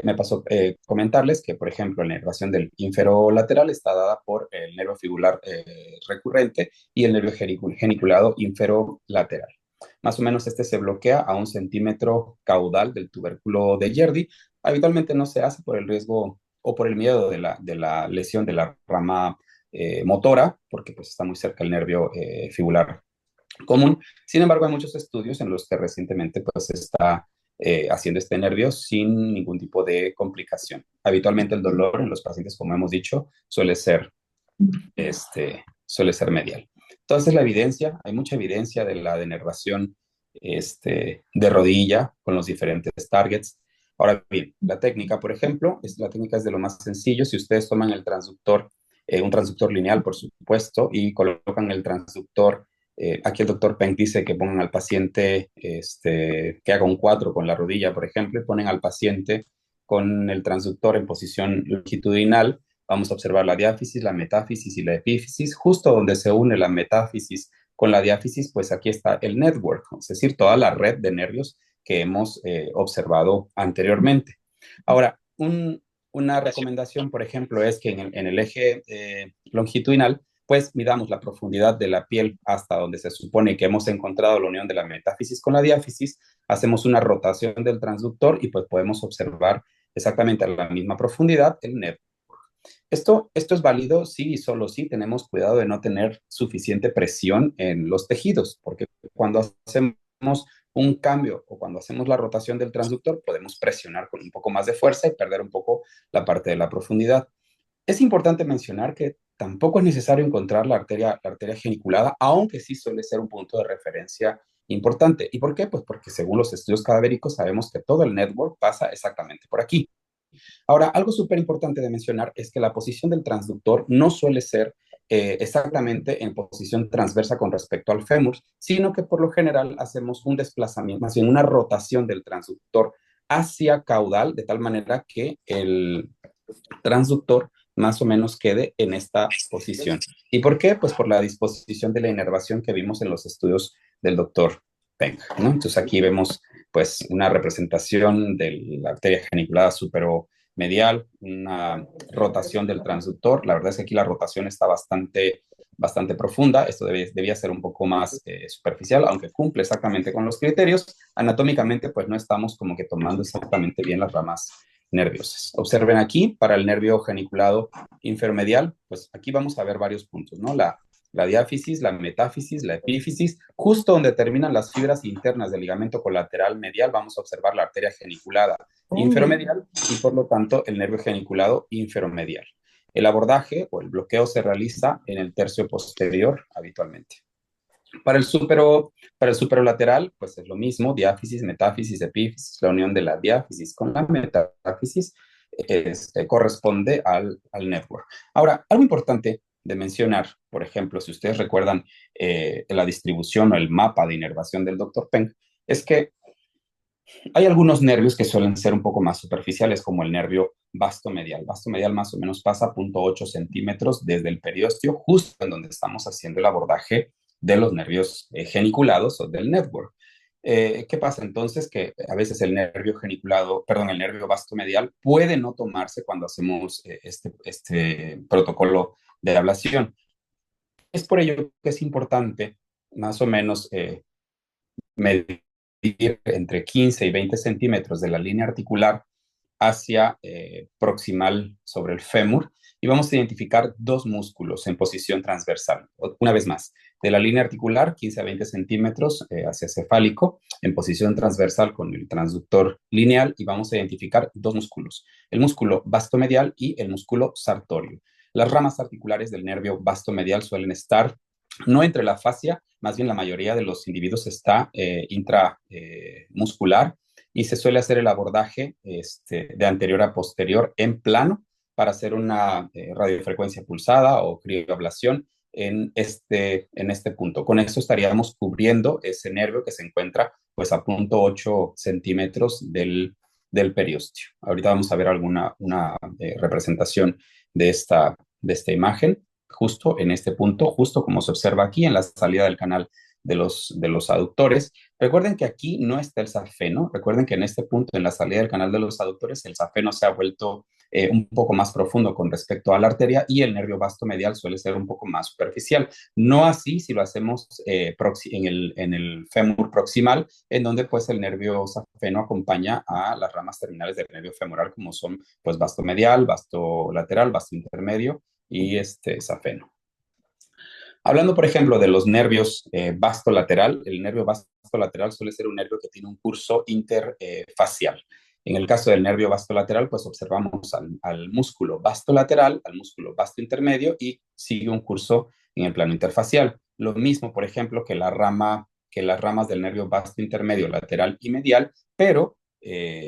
Me pasó comentarles que, por ejemplo, la inervación del inferolateral está dada por el nervio fibular recurrente y el nervio geniculado inferolateral. Más o menos este se bloquea a 1 centímetro caudal del tubérculo de Yerdi. Habitualmente no se hace por el riesgo o por el miedo de la lesión de la rama motora, porque pues, está muy cerca el nervio fibular común. Sin embargo, hay muchos estudios en los que recientemente pues, se está haciendo este nervio sin ningún tipo de complicación. Habitualmente el dolor en los pacientes, como hemos dicho, suele ser medial. Entonces la evidencia, hay mucha evidencia de la denervación de rodilla con los diferentes targets. Ahora bien, la técnica, por ejemplo, la técnica es de lo más sencillo. Si ustedes toman el transductor, un transductor lineal, por supuesto, y colocan el transductor, aquí el doctor Peng dice que pongan al paciente, que haga un 4 con la rodilla, por ejemplo, y ponen al paciente con el transductor en posición longitudinal. Vamos a observar la diáfisis, la metáfisis y la epífisis. Justo donde se une la metáfisis con la diáfisis, pues aquí está el network, es decir, toda la red de nervios que hemos observado anteriormente. Ahora, una recomendación, por ejemplo, es que en el eje longitudinal, pues midamos la profundidad de la piel hasta donde se supone que hemos encontrado la unión de la metáfisis con la diáfisis, hacemos una rotación del transductor y pues podemos observar exactamente a la misma profundidad el network. Esto es válido si y solo si tenemos cuidado de no tener suficiente presión en los tejidos, porque cuando hacemos un cambio o cuando hacemos la rotación del transductor, podemos presionar con un poco más de fuerza y perder un poco la parte de la profundidad. Es importante mencionar que tampoco es necesario encontrar la arteria geniculada, aunque sí suele ser un punto de referencia importante. ¿Y por qué? Pues porque según los estudios cadavéricos sabemos que todo el network pasa exactamente por aquí. Ahora, algo súper importante de mencionar es que la posición del transductor no suele ser exactamente en posición transversa con respecto al fémur, sino que por lo general hacemos un desplazamiento, más bien una rotación del transductor hacia caudal, de tal manera que el transductor más o menos quede en esta posición. ¿Y por qué? Pues por la disposición de la inervación que vimos en los estudios del doctor Peng, ¿no? Entonces aquí vemos pues una representación de la arteria geniculada superomedial, una rotación del transductor. La verdad es que aquí la rotación está bastante profunda. Esto debía ser un poco más superficial, aunque cumple exactamente con los criterios. Anatómicamente, pues no estamos como que tomando exactamente bien las ramas nerviosas. Observen aquí, para el nervio geniculado inferomedial, pues aquí vamos a ver varios puntos, ¿no? La diáfisis, la metáfisis, la epífisis, justo donde terminan las fibras internas del ligamento colateral medial, vamos a observar la arteria geniculada inferomedial y por lo tanto el nervio geniculado inferomedial. El abordaje o el bloqueo se realiza en el tercio posterior habitualmente. Para el superolateral, pues es lo mismo, diáfisis, metáfisis, epífisis, la unión de la diáfisis con la metáfisis corresponde al network. Ahora, algo importante de mencionar, por ejemplo, si ustedes recuerdan la distribución o el mapa de inervación del Dr. Peng, es que hay algunos nervios que suelen ser un poco más superficiales, como el nervio vastomedial. Vastomedial más o menos pasa a 0.8 centímetros desde el periósteo, justo en donde estamos haciendo el abordaje de los nervios geniculados o del network. ¿Qué pasa entonces? Que a veces el nervio vastomedial puede no tomarse cuando hacemos este protocolo de ablación. Es por ello que es importante más o menos medir entre 15 y 20 centímetros de la línea articular hacia proximal sobre el fémur y vamos a identificar 2 músculos en posición transversal. Una vez más, de la línea articular 15 a 20 centímetros hacia cefálico en posición transversal con el transductor lineal y vamos a identificar 2 músculos, el músculo vastomedial y el músculo sartorio. Las ramas articulares del nervio vastomedial suelen estar no entre la fascia, más bien la mayoría de los individuos está intramuscular y se suele hacer el abordaje de anterior a posterior en plano para hacer una radiofrecuencia pulsada o crioablación en este punto. Con esto estaríamos cubriendo ese nervio que se encuentra pues a 0.8 centímetros del periósteo. Ahorita vamos a ver una representación de esta imagen, justo en este punto, justo como se observa aquí en la salida del canal de los aductores. Recuerden que aquí no está el safeno. Recuerden que en este punto, en la salida del canal de los aductores, el safeno se ha vuelto un poco más profundo con respecto a la arteria y el nervio vasto medial suele ser un poco más superficial. No así si lo hacemos en el fémur proximal, en donde pues el nervio safeno acompaña a las ramas terminales del nervio femoral, como son pues vasto medial, vasto lateral, vasto intermedio y safeno. Hablando, por ejemplo, de los nervios vasto lateral, el nervio vasto lateral suele ser un nervio que tiene un curso interfacial. En el caso del nervio vasto lateral, pues observamos al músculo vasto lateral, al músculo vasto intermedio y sigue un curso en el plano interfacial. Lo mismo, por ejemplo, que las ramas del nervio vasto intermedio, lateral y medial, pero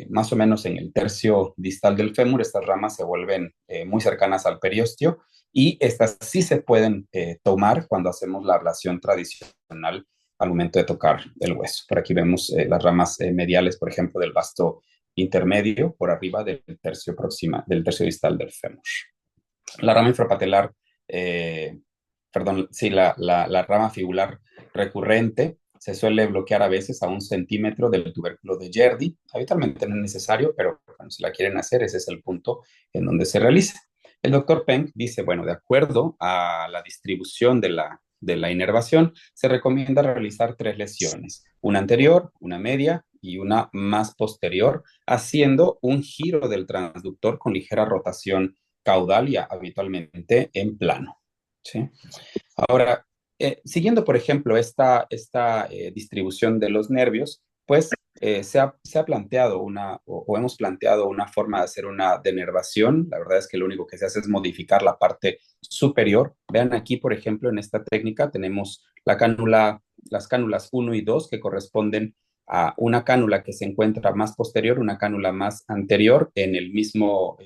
más o menos en el tercio distal del fémur, estas ramas se vuelven muy cercanas al periósteo y estas sí se pueden tomar cuando hacemos la ablación tradicional al momento de tocar el hueso. Por aquí vemos las ramas mediales, por ejemplo, del vasto intermedio por arriba del tercio distal del fémur. La rama infrapatelar, la rama fibular recurrente se suele bloquear a veces a 1 centímetro del tubérculo de Gerdy. Habitualmente no es necesario, pero cuando se la quieren hacer, ese es el punto en donde se realiza. El doctor Penck dice, bueno, de acuerdo a la distribución de la inervación, se recomienda realizar 3 lesiones, una anterior, una media y una más posterior, haciendo un giro del transductor con ligera rotación caudal y habitualmente en plano. ¿Sí? Ahora, siguiendo, por ejemplo, esta distribución de los nervios, pues se ha planteado o hemos planteado una forma de hacer una denervación. La verdad es que lo único que se hace es modificar la parte superior. Vean aquí, por ejemplo, en esta técnica tenemos las cánulas 1 y 2 que corresponden a una cánula que se encuentra más posterior, una cánula más anterior en el mismo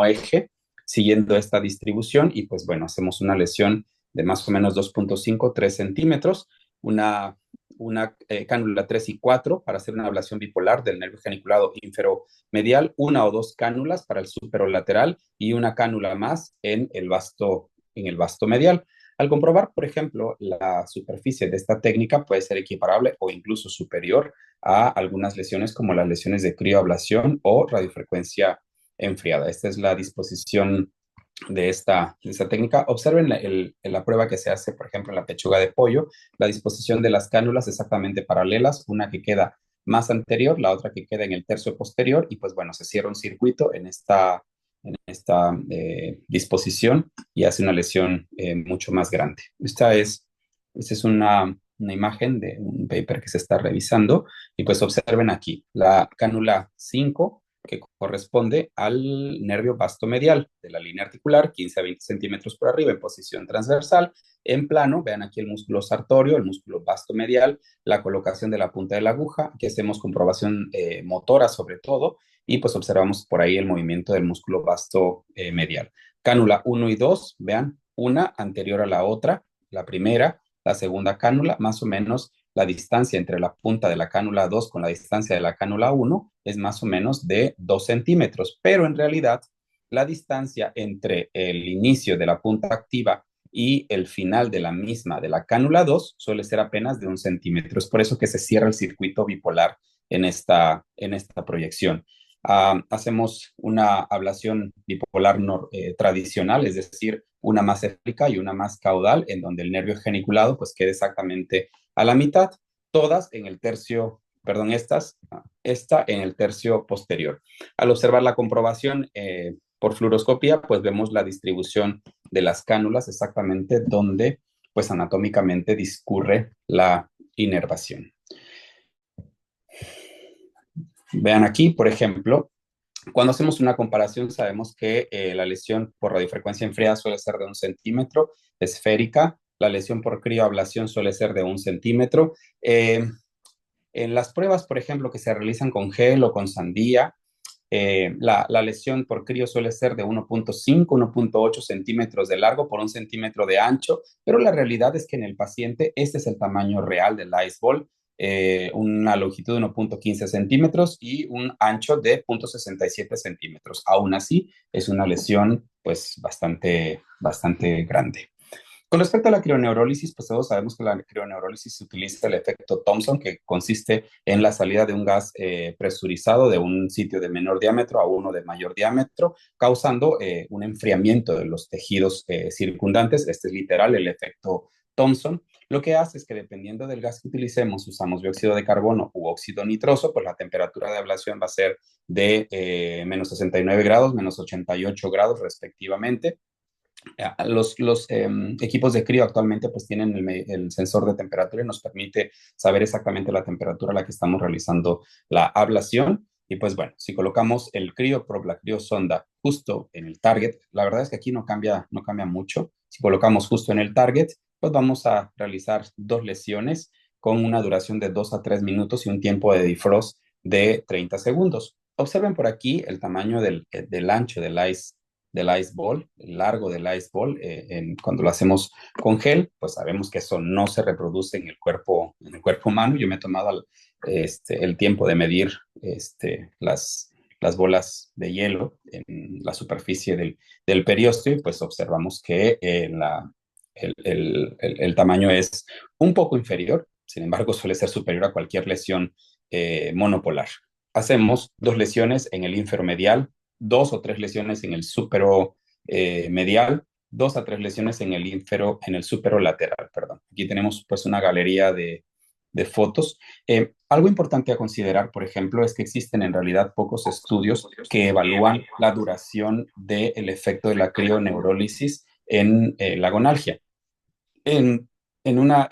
eje, siguiendo esta distribución y pues bueno, hacemos una lesión de más o menos 2.5, 3 centímetros, una cánula 3 y 4 para hacer una ablación bipolar del nervio geniculado inferomedial, 1 o 2 cánulas para el superolateral y una cánula más en el vasto medial. Al comprobar, por ejemplo, la superficie de esta técnica puede ser equiparable o incluso superior a algunas lesiones como las lesiones de crioablación o radiofrecuencia enfriada. Esta es la disposición de esta técnica. Observen la prueba que se hace, por ejemplo, en la pechuga de pollo, la disposición de las cánulas exactamente paralelas, una que queda más anterior, la otra que queda en el tercio posterior, y pues bueno, se cierra un circuito en esta disposición y hace una lesión mucho más grande. Esta es una imagen de un paper que se está revisando, y pues observen aquí la cánula 5, que corresponde al nervio vasto medial de la línea articular, 15 a 20 centímetros por arriba en posición transversal, en plano. Vean aquí el músculo sartorio, el músculo vasto medial, la colocación de la punta de la aguja, aquí hacemos comprobación motora sobre todo, y pues observamos por ahí el movimiento del músculo vasto medial. Cánula 1 y 2, vean, una anterior a la otra, la primera, la segunda cánula, más o menos la distancia entre la punta de la cánula 2 con la distancia de la cánula 1 es más o menos de 2 centímetros, pero en realidad la distancia entre el inicio de la punta activa y el final de la misma, de la cánula 2, suele ser apenas de 1 centímetro. Es por eso que se cierra el circuito bipolar en esta proyección. Hacemos una ablación bipolar tradicional, es decir, una más céfalica y una más caudal, en donde el nervio geniculado pues quede exactamente a la mitad, todas en el tercio, perdón, esta en el tercio posterior. Al observar la comprobación por fluoroscopía, pues vemos la distribución de las cánulas exactamente donde pues anatómicamente discurre la inervación. Vean aquí, por ejemplo, cuando hacemos una comparación sabemos que la lesión por radiofrecuencia enfriada suele ser de 1 centímetro, esférica. La lesión por crioablación suele ser de 1 centímetro. En las pruebas, por ejemplo, que se realizan con gel o con sandía, La lesión por crío suele ser de 1.5, 1.8 centímetros de largo por 1 centímetro de ancho, pero la realidad es que en el paciente este es el tamaño real del ice ball, una longitud de 1.15 centímetros y un ancho de 0.67 centímetros. Aún así, es una lesión pues bastante grande. Con respecto a la crioneurólisis, pues todos sabemos que la crioneurólisis se utiliza el efecto Thomson, que consiste en la salida de un gas presurizado de un sitio de menor diámetro a uno de mayor diámetro, causando un enfriamiento de los tejidos circundantes. Este es literal el efecto Thomson. Lo que hace es que dependiendo del gas que utilicemos, usamos dióxido de carbono u óxido nitroso, pues la temperatura de ablación va a ser de menos 69 grados, menos 88 grados respectivamente. Los equipos de crío actualmente pues tienen el sensor de temperatura y nos permite saber exactamente la temperatura a la que estamos realizando la ablación. Y pues bueno, si colocamos el CryoProbe, la criosonda, justo en el target, la verdad es que aquí no cambia mucho. Si colocamos justo en el target, pues vamos a realizar 2 lesiones con una duración de 2 a 3 minutos y un tiempo de defrost de 30 segundos. Observen por aquí el tamaño del ancho del ice ball, el largo del ice ball, cuando lo hacemos con gel, pues sabemos que eso no se reproduce en el cuerpo humano. Yo me he tomado el tiempo de medir las bolas de hielo en la superficie del periósteo y pues observamos que el tamaño es un poco inferior, sin embargo suele ser superior a cualquier lesión monopolar. Hacemos 2 lesiones en el inferomedial, 2 o 3 lesiones en el súpero medial, 2 a 3 lesiones en el súpero lateral, perdón. Aquí tenemos pues una galería de fotos. Algo importante a considerar, por ejemplo, es que existen en realidad pocos estudios que evalúan la duración del efecto de la crioneurólisis en la gonalgia. En una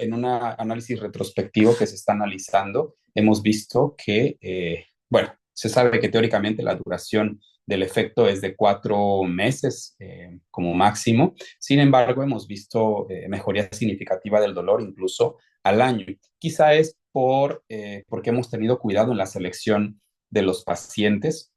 análisis retrospectivo que se está analizando, hemos visto que, bueno, se sabe que teóricamente la duración del efecto es de 4 meses como máximo. Sin embargo, hemos visto mejoría significativa del dolor incluso al año. Quizá es porque hemos tenido cuidado en la selección de los pacientes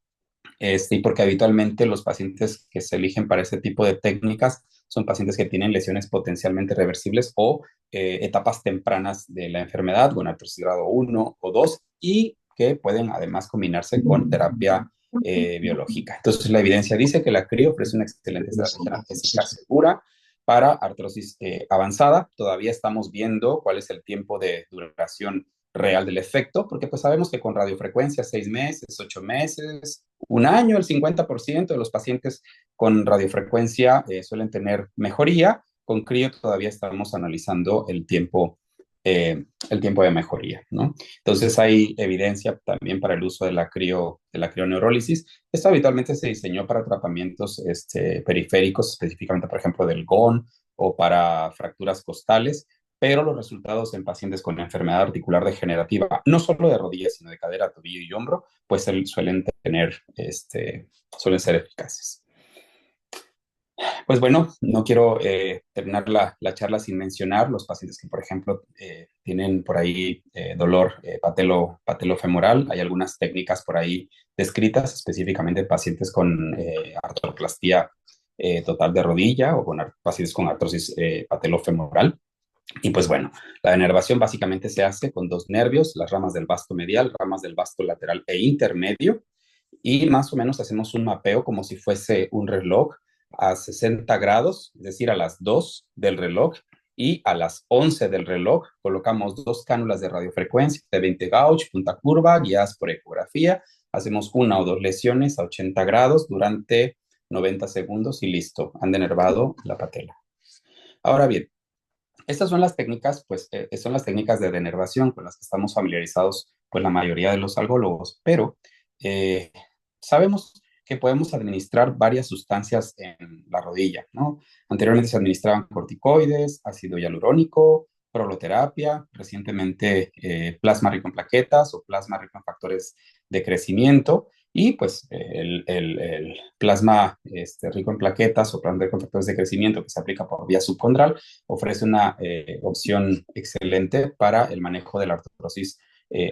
y porque habitualmente los pacientes que se eligen para este tipo de técnicas son pacientes que tienen lesiones potencialmente reversibles o etapas tempranas de la enfermedad, con artrosis grado 1 o 2, y que pueden además combinarse con terapia biológica. Entonces, la evidencia dice que la crio ofrece una excelente estrategia analgésica segura para artrosis avanzada. Todavía estamos viendo cuál es el tiempo de duración real del efecto, porque pues sabemos que con radiofrecuencia 6 meses, 8 meses, un año, el 50% de los pacientes con radiofrecuencia suelen tener mejoría. Con crío todavía estamos analizando el tiempo de mejoría, ¿no? Entonces hay evidencia también para el uso de la crioneurólisis. Esto habitualmente se diseñó para tratamientos periféricos, específicamente, por ejemplo, del GON o para fracturas costales, pero los resultados en pacientes con enfermedad articular degenerativa, no solo de rodillas, sino de cadera, tobillo y hombro, pues suelen ser eficaces. Pues bueno, no quiero terminar la charla sin mencionar los pacientes que, por ejemplo, tienen por ahí dolor patelofemoral. Hay algunas técnicas por ahí descritas, específicamente pacientes con artroplastía total de rodilla o con pacientes con artrosis patelofemoral. Y pues bueno, la denervación básicamente se hace con 2 nervios, las ramas del vasto medial, ramas del vasto lateral e intermedio, y más o menos hacemos un mapeo como si fuese un reloj a 60 grados, es decir, a las 2 del reloj y a las 11 del reloj colocamos 2 cánulas de radiofrecuencia de 20 gauge, punta curva, guiadas por ecografía. Hacemos 1 o 2 lesiones a 80 grados durante 90 segundos y listo, han denervado la patela. Ahora bien, estas son las técnicas, pues, son las técnicas de denervación con las que estamos familiarizados, pues, la mayoría de los algólogos, pero sabemos que podemos administrar varias sustancias en la rodilla, ¿no? Anteriormente se administraban corticoides, ácido hialurónico, proloterapia, recientemente plasma rico en plaquetas o plasma rico en factores de crecimiento, y pues el plasma rico en plaquetas o plasma rico en factores de crecimiento que se aplica por vía subcondral ofrece una opción excelente para el manejo de la artrosis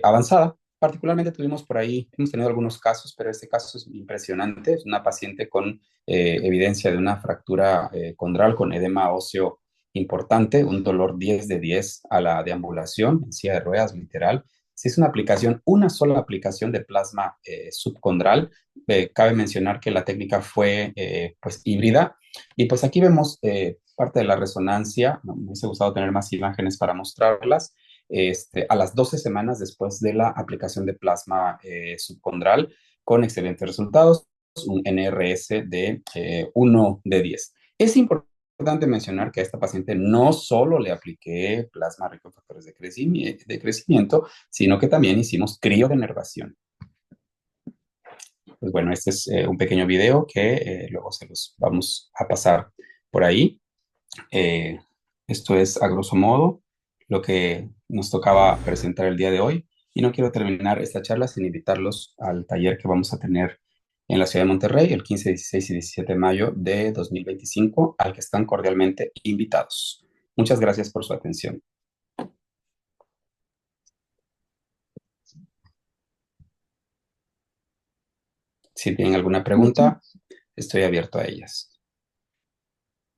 avanzada. particularmente tuvimos por ahí, hemos tenido algunos casos, pero este caso es impresionante. Es una paciente con evidencia de una fractura condral con edema óseo importante, un dolor 10 de 10 a la deambulación, en silla de ruedas, literal. Se hizo una aplicación, una sola aplicación de plasma subcondral. Cabe mencionar que la técnica fue pues híbrida. Y pues aquí vemos parte de la resonancia. Me hubiese gustado tener más imágenes para mostrarlas. A las 12 semanas después de la aplicación de plasma subcondral, con excelentes resultados, un NRS de 1 de 10. Es importante mencionar que a esta paciente no solo le apliqué plasma rico en factores de crecimiento, sino que también hicimos criodenervación. Pues bueno, este es un pequeño video que luego se los vamos a pasar por ahí. Esto es, a grosso modo, lo que nos tocaba presentar el día de hoy. Y no quiero terminar esta charla sin invitarlos al taller que vamos a tener en la ciudad de Monterrey el 15, 16 y 17 de mayo de 2025, al que están cordialmente invitados. Muchas gracias por su atención. Si tienen alguna pregunta, estoy abierto a ellas.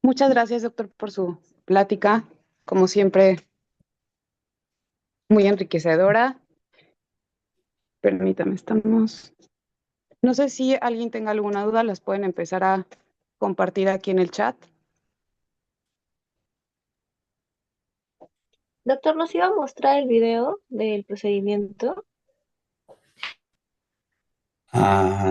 Muchas gracias, doctor, por su plática. Como siempre, muy enriquecedora. Permítame, estamos. No sé si alguien tenga alguna duda, las pueden empezar a compartir aquí en el chat. Doctor, ¿nos iba a mostrar el video del procedimiento?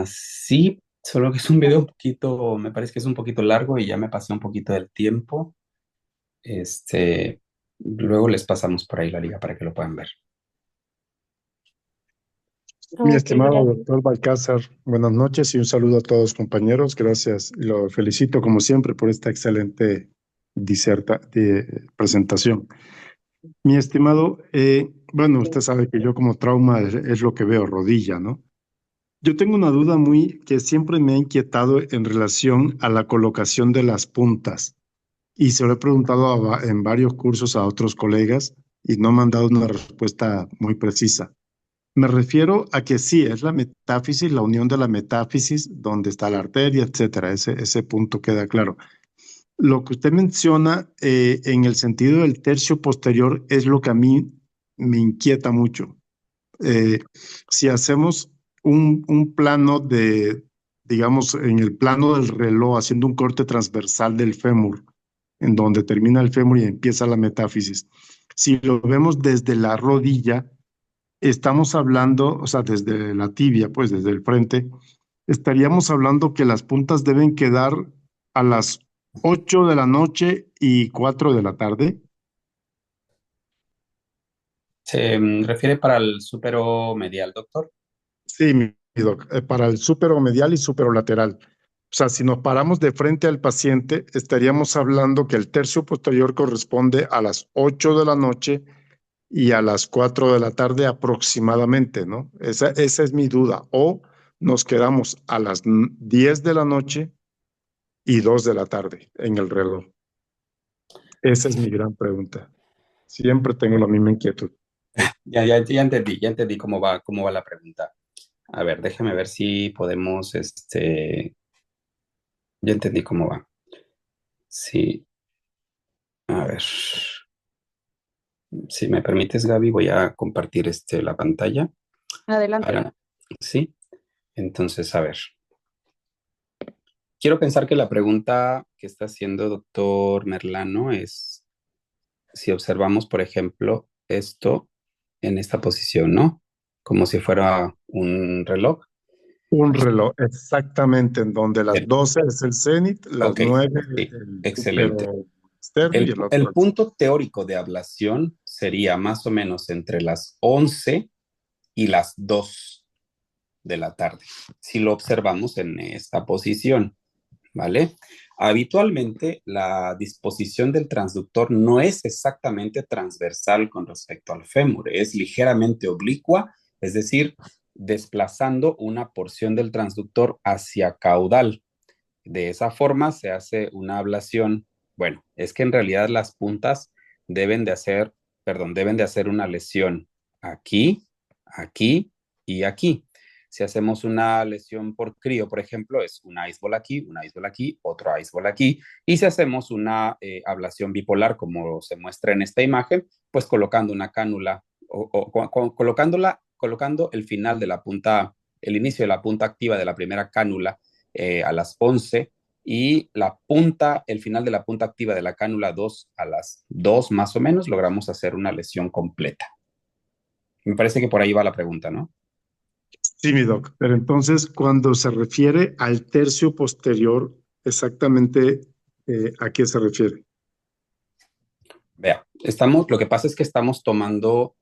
Sí, solo que es un video un poquito, me parece que es un poquito largo y ya me pasé un poquito del tiempo. Luego les pasamos por ahí la liga para que lo puedan ver. Mi Ok, estimado gracias. doctor Balcázar, buenas noches y un saludo a todos compañeros. Gracias, lo felicito como siempre por esta excelente presentación. Mi estimado, bueno, usted sabe que yo como trauma es lo que veo, rodilla, ¿no? Yo tengo una duda que siempre me ha inquietado en relación a la colocación de las puntas y se lo he preguntado en varios cursos a otros colegas y no me han dado una respuesta muy precisa. Me refiero a que sí, es la metáfisis, la unión de la metáfisis, donde está la arteria, etcétera. Ese punto queda claro. Lo que usted menciona en el sentido del tercio posterior es lo que a mí me inquieta mucho. Si hacemos un plano digamos, en el plano del reloj, haciendo un corte transversal del fémur, en donde termina el fémur y empieza la metáfisis, si lo vemos desde la rodilla, estamos hablando, o sea, desde la tibia, pues desde el frente, estaríamos hablando que las puntas deben quedar a las 8 de la noche y 4 de la tarde. ¿Se refiere para el superomedial, doctor? Sí, mi doc, para el superomedial y superolateral. O sea, si nos paramos de frente al paciente, estaríamos hablando que el tercio posterior corresponde a las 8 de la noche y a las 4 de la tarde aproximadamente, ¿no? Esa es mi duda. O nos quedamos a las 10 de la noche y 2 de la tarde en el reloj. Esa es mi gran pregunta. Siempre tengo la misma inquietud. Ya entendí cómo va la pregunta. A ver, déjame ver si podemos, ya entendí cómo va. Sí, a ver. Si me permites, Gaby, voy a compartir la pantalla. Adelante. Sí, entonces, a ver. Quiero pensar que la pregunta que está haciendo doctor Merlano es si observamos, por ejemplo, esto en esta posición, ¿no? Como si fuera un reloj. Un reloj, exactamente, en donde las Bien. 12 es el cenit, las Ok, 9 sí, el excelente. externo y el otro. El punto teórico de ablación sería más o menos entre las 11 y las 2 de la tarde, si lo observamos en esta posición, ¿vale? Habitualmente la disposición del transductor no es exactamente transversal con respecto al fémur, es ligeramente oblicua, es decir, desplazando una porción del transductor hacia caudal. De esa forma se hace una ablación. Bueno, es que en realidad las puntas deben de hacer una lesión aquí, aquí y aquí. Si hacemos una lesión por crío, por ejemplo, es una iceball aquí, otro iceball aquí. Y si hacemos una ablación bipolar, como se muestra en esta imagen, pues colocando una cánula colocando el final de la punta, el inicio de la punta activa de la primera cánula a las 11 y el final de la punta activa de la cánula 2 a las 2 más o menos, logramos hacer una lesión completa. Me parece que por ahí va la pregunta, ¿no? Sí, mi doc. Pero entonces, cuando se refiere al tercio posterior, exactamente ¿a qué se refiere? Vea, lo que pasa es que estamos tomando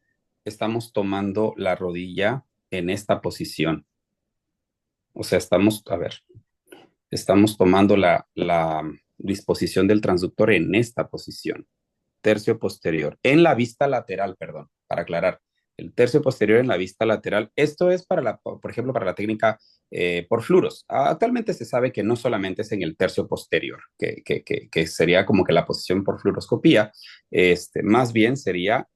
la rodilla en esta posición. O sea, estamos tomando la disposición del transductor en esta posición. Tercio posterior, en la vista lateral, perdón, para aclarar. El tercio posterior en la vista lateral. Esto es por ejemplo, para la técnica por fluoros. Actualmente se sabe que no solamente es en el tercio posterior, que sería como que la posición por fluoroscopía, más bien sería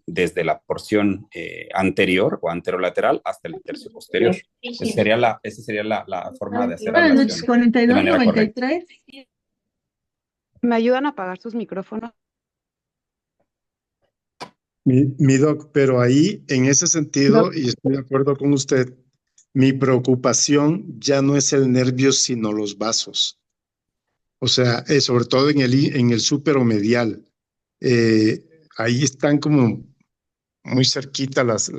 desde la porción anterior o anterolateral hasta el tercio posterior. Esa sería la forma de hacer Buenas noches, ablación de manera correcta. 4293. ¿Me ayudan a apagar sus micrófonos? Mi doc, pero ahí, en ese sentido, y estoy de acuerdo con usted, mi preocupación ya no es el nervio, sino los vasos. O sea, sobre todo en el superomedial. Ahí están como muy cerquita las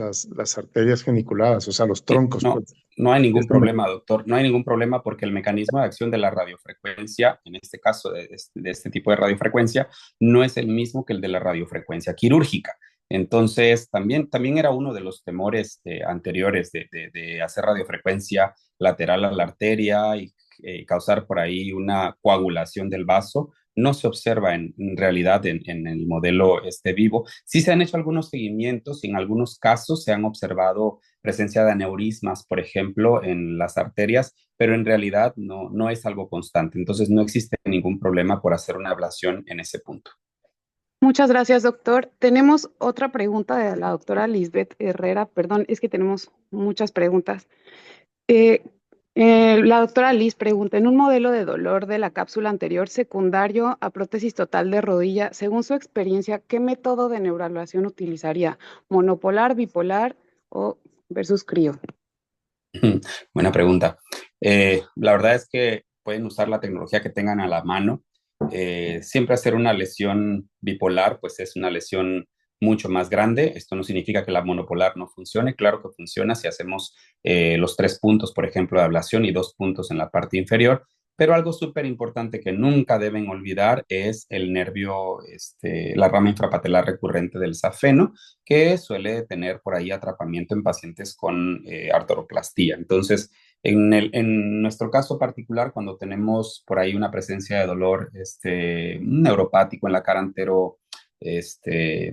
arterias geniculadas, o sea, los troncos. No, Pues. no hay ningún problema, doctor. No hay ningún problema porque el mecanismo de acción de la radiofrecuencia, en este caso de este tipo de radiofrecuencia, no es el mismo que el de la radiofrecuencia quirúrgica. Entonces, también era uno de los temores anteriores de hacer radiofrecuencia lateral a la arteria y causar por ahí una coagulación del vaso. No se observa en realidad en el modelo vivo. Sí se han hecho algunos seguimientos y en algunos casos se han observado presencia de aneurismas, por ejemplo, en las arterias, pero en realidad no es algo constante. Entonces no existe ningún problema por hacer una ablación en ese punto. Muchas gracias, doctor. Tenemos otra pregunta de la doctora Lisbeth Herrera. Perdón, es que tenemos muchas preguntas. La doctora Liz pregunta, en un modelo de dolor de la cápsula anterior secundario a prótesis total de rodilla, según su experiencia, ¿qué método de neurablación utilizaría? ¿Monopolar, bipolar o versus crío? Buena pregunta. La verdad es que pueden usar la tecnología que tengan a la mano. Siempre hacer una lesión bipolar, pues es una lesión mucho más grande. Esto no significa que la monopolar no funcione. Claro que funciona si hacemos los 3 puntos, por ejemplo, de ablación y 2 puntos en la parte inferior. Pero algo súper importante que nunca deben olvidar es el nervio, la rama infrapatelar recurrente del safeno, que suele tener por ahí atrapamiento en pacientes con artroplastía. Entonces, en nuestro caso particular, cuando tenemos por ahí una presencia de dolor neuropático en la cara antero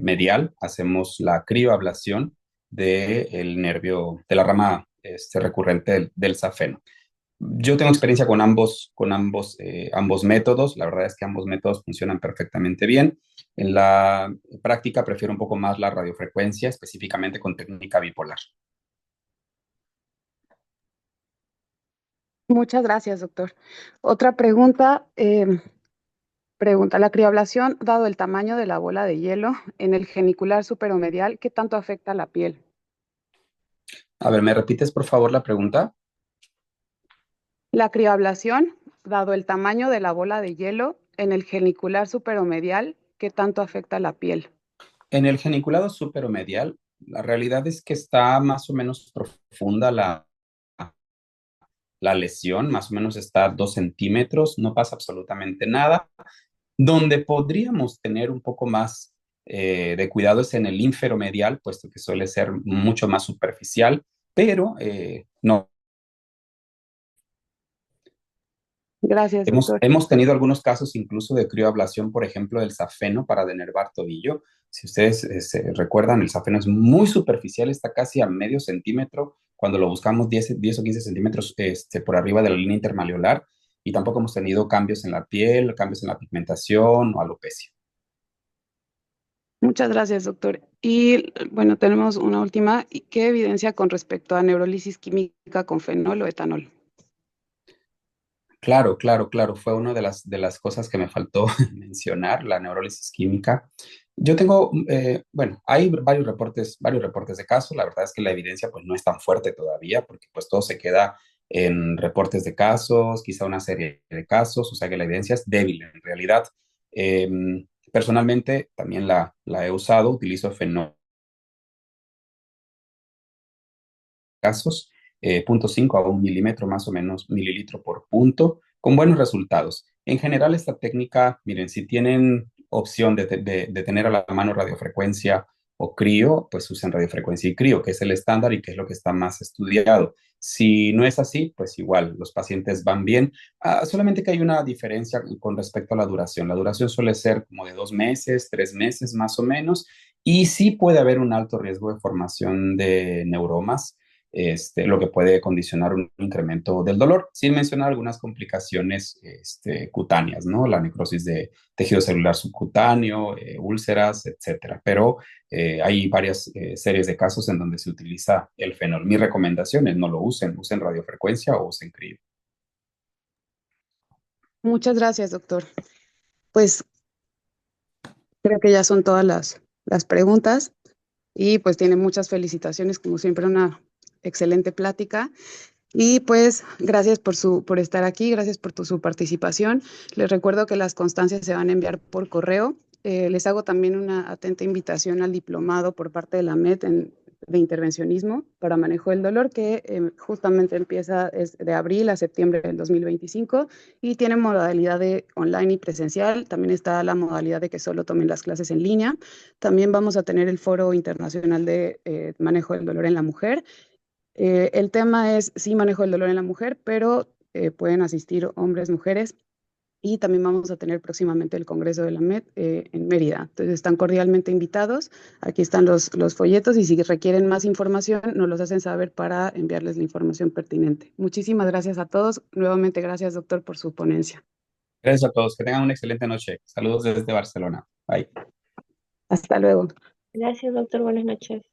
medial, hacemos la crioablación del nervio, de la rama recurrente del safeno. Yo tengo experiencia con ambos métodos. La verdad es que ambos métodos funcionan perfectamente bien. En la práctica prefiero un poco más la radiofrecuencia, específicamente con técnica bipolar. Muchas gracias, doctor. Otra pregunta, la crioablación, dado el tamaño de la bola de hielo en el genicular superomedial, ¿qué tanto afecta a la piel? A ver, ¿me repites por favor la pregunta? La crioablación, dado el tamaño de la bola de hielo en el genicular superomedial, ¿qué tanto afecta a la piel? En el geniculado superomedial, la realidad es que está más o menos profunda la lesión, más o menos está a 2 centímetros, no pasa absolutamente nada. Donde podríamos tener un poco más de cuidado es en el inferomedial, puesto que suele ser mucho más superficial, pero no. Gracias, doctor. Hemos tenido algunos casos incluso de crioablación, por ejemplo, del safeno para denervar tobillo. Si ustedes se recuerdan, el safeno es muy superficial, está casi a medio centímetro, cuando lo buscamos 10 o 15 centímetros por arriba de la línea intermalleolar, y tampoco hemos tenido cambios en la piel, cambios en la pigmentación o alopecia. Muchas gracias, doctor. Y bueno, tenemos una última. ¿Y qué evidencia con respecto a neurólisis química con fenol o etanol? Claro, claro, claro. Fue una de las cosas que me faltó mencionar, la neurólisis química. Yo tengo, bueno, hay varios reportes de casos. La verdad es que la evidencia pues no es tan fuerte todavía porque pues todo se queda en reportes de casos, quizá una serie de casos, o sea que la evidencia es débil en realidad. Personalmente también la he usado, utilizo fenol casos, 0,5 a 1 milímetro más o menos, mililitro por punto, con buenos resultados. En general, esta técnica, miren, si tienen opción de tener a la mano radiofrecuencia o crío, pues usen radiofrecuencia y crío, que es el estándar y que es lo que está más estudiado. Si no es así, pues igual, los pacientes van bien. Solamente que hay una diferencia con respecto a la duración. La duración suele ser como de 2 meses, 3 meses más o menos, y sí puede haber un alto riesgo de formación de neuromas, lo que puede condicionar un incremento del dolor, sin mencionar algunas complicaciones cutáneas, ¿no? La necrosis de tejido celular subcutáneo, úlceras, etcétera. Pero hay varias series de casos en donde se utiliza el fenol. Mi recomendación es no lo usen, usen radiofrecuencia o usen CRIO. Muchas gracias, doctor. Pues creo que ya son todas las preguntas y pues tiene muchas felicitaciones, como siempre, una excelente plática. Y pues gracias por estar aquí, gracias por su participación. Les recuerdo que las constancias se van a enviar por correo. Les hago también una atenta invitación al diplomado por parte de la MED de intervencionismo para manejo del dolor, que justamente empieza de abril a septiembre del 2025 y tiene modalidad de online y presencial. También está la modalidad de que solo tomen las clases en línea. También vamos a tener el Foro Internacional de Manejo del Dolor en la Mujer. El tema es, sí, manejo del dolor en la mujer, pero pueden asistir hombres, mujeres, y también vamos a tener próximamente el Congreso de la MED en Mérida. Entonces están cordialmente invitados. Aquí están los folletos y si requieren más información, nos los hacen saber para enviarles la información pertinente. Muchísimas gracias a todos. Nuevamente, gracias, doctor, por su ponencia. Gracias a todos, que tengan una excelente noche. Saludos desde Barcelona. Bye. Hasta luego. Gracias, doctor. Buenas noches.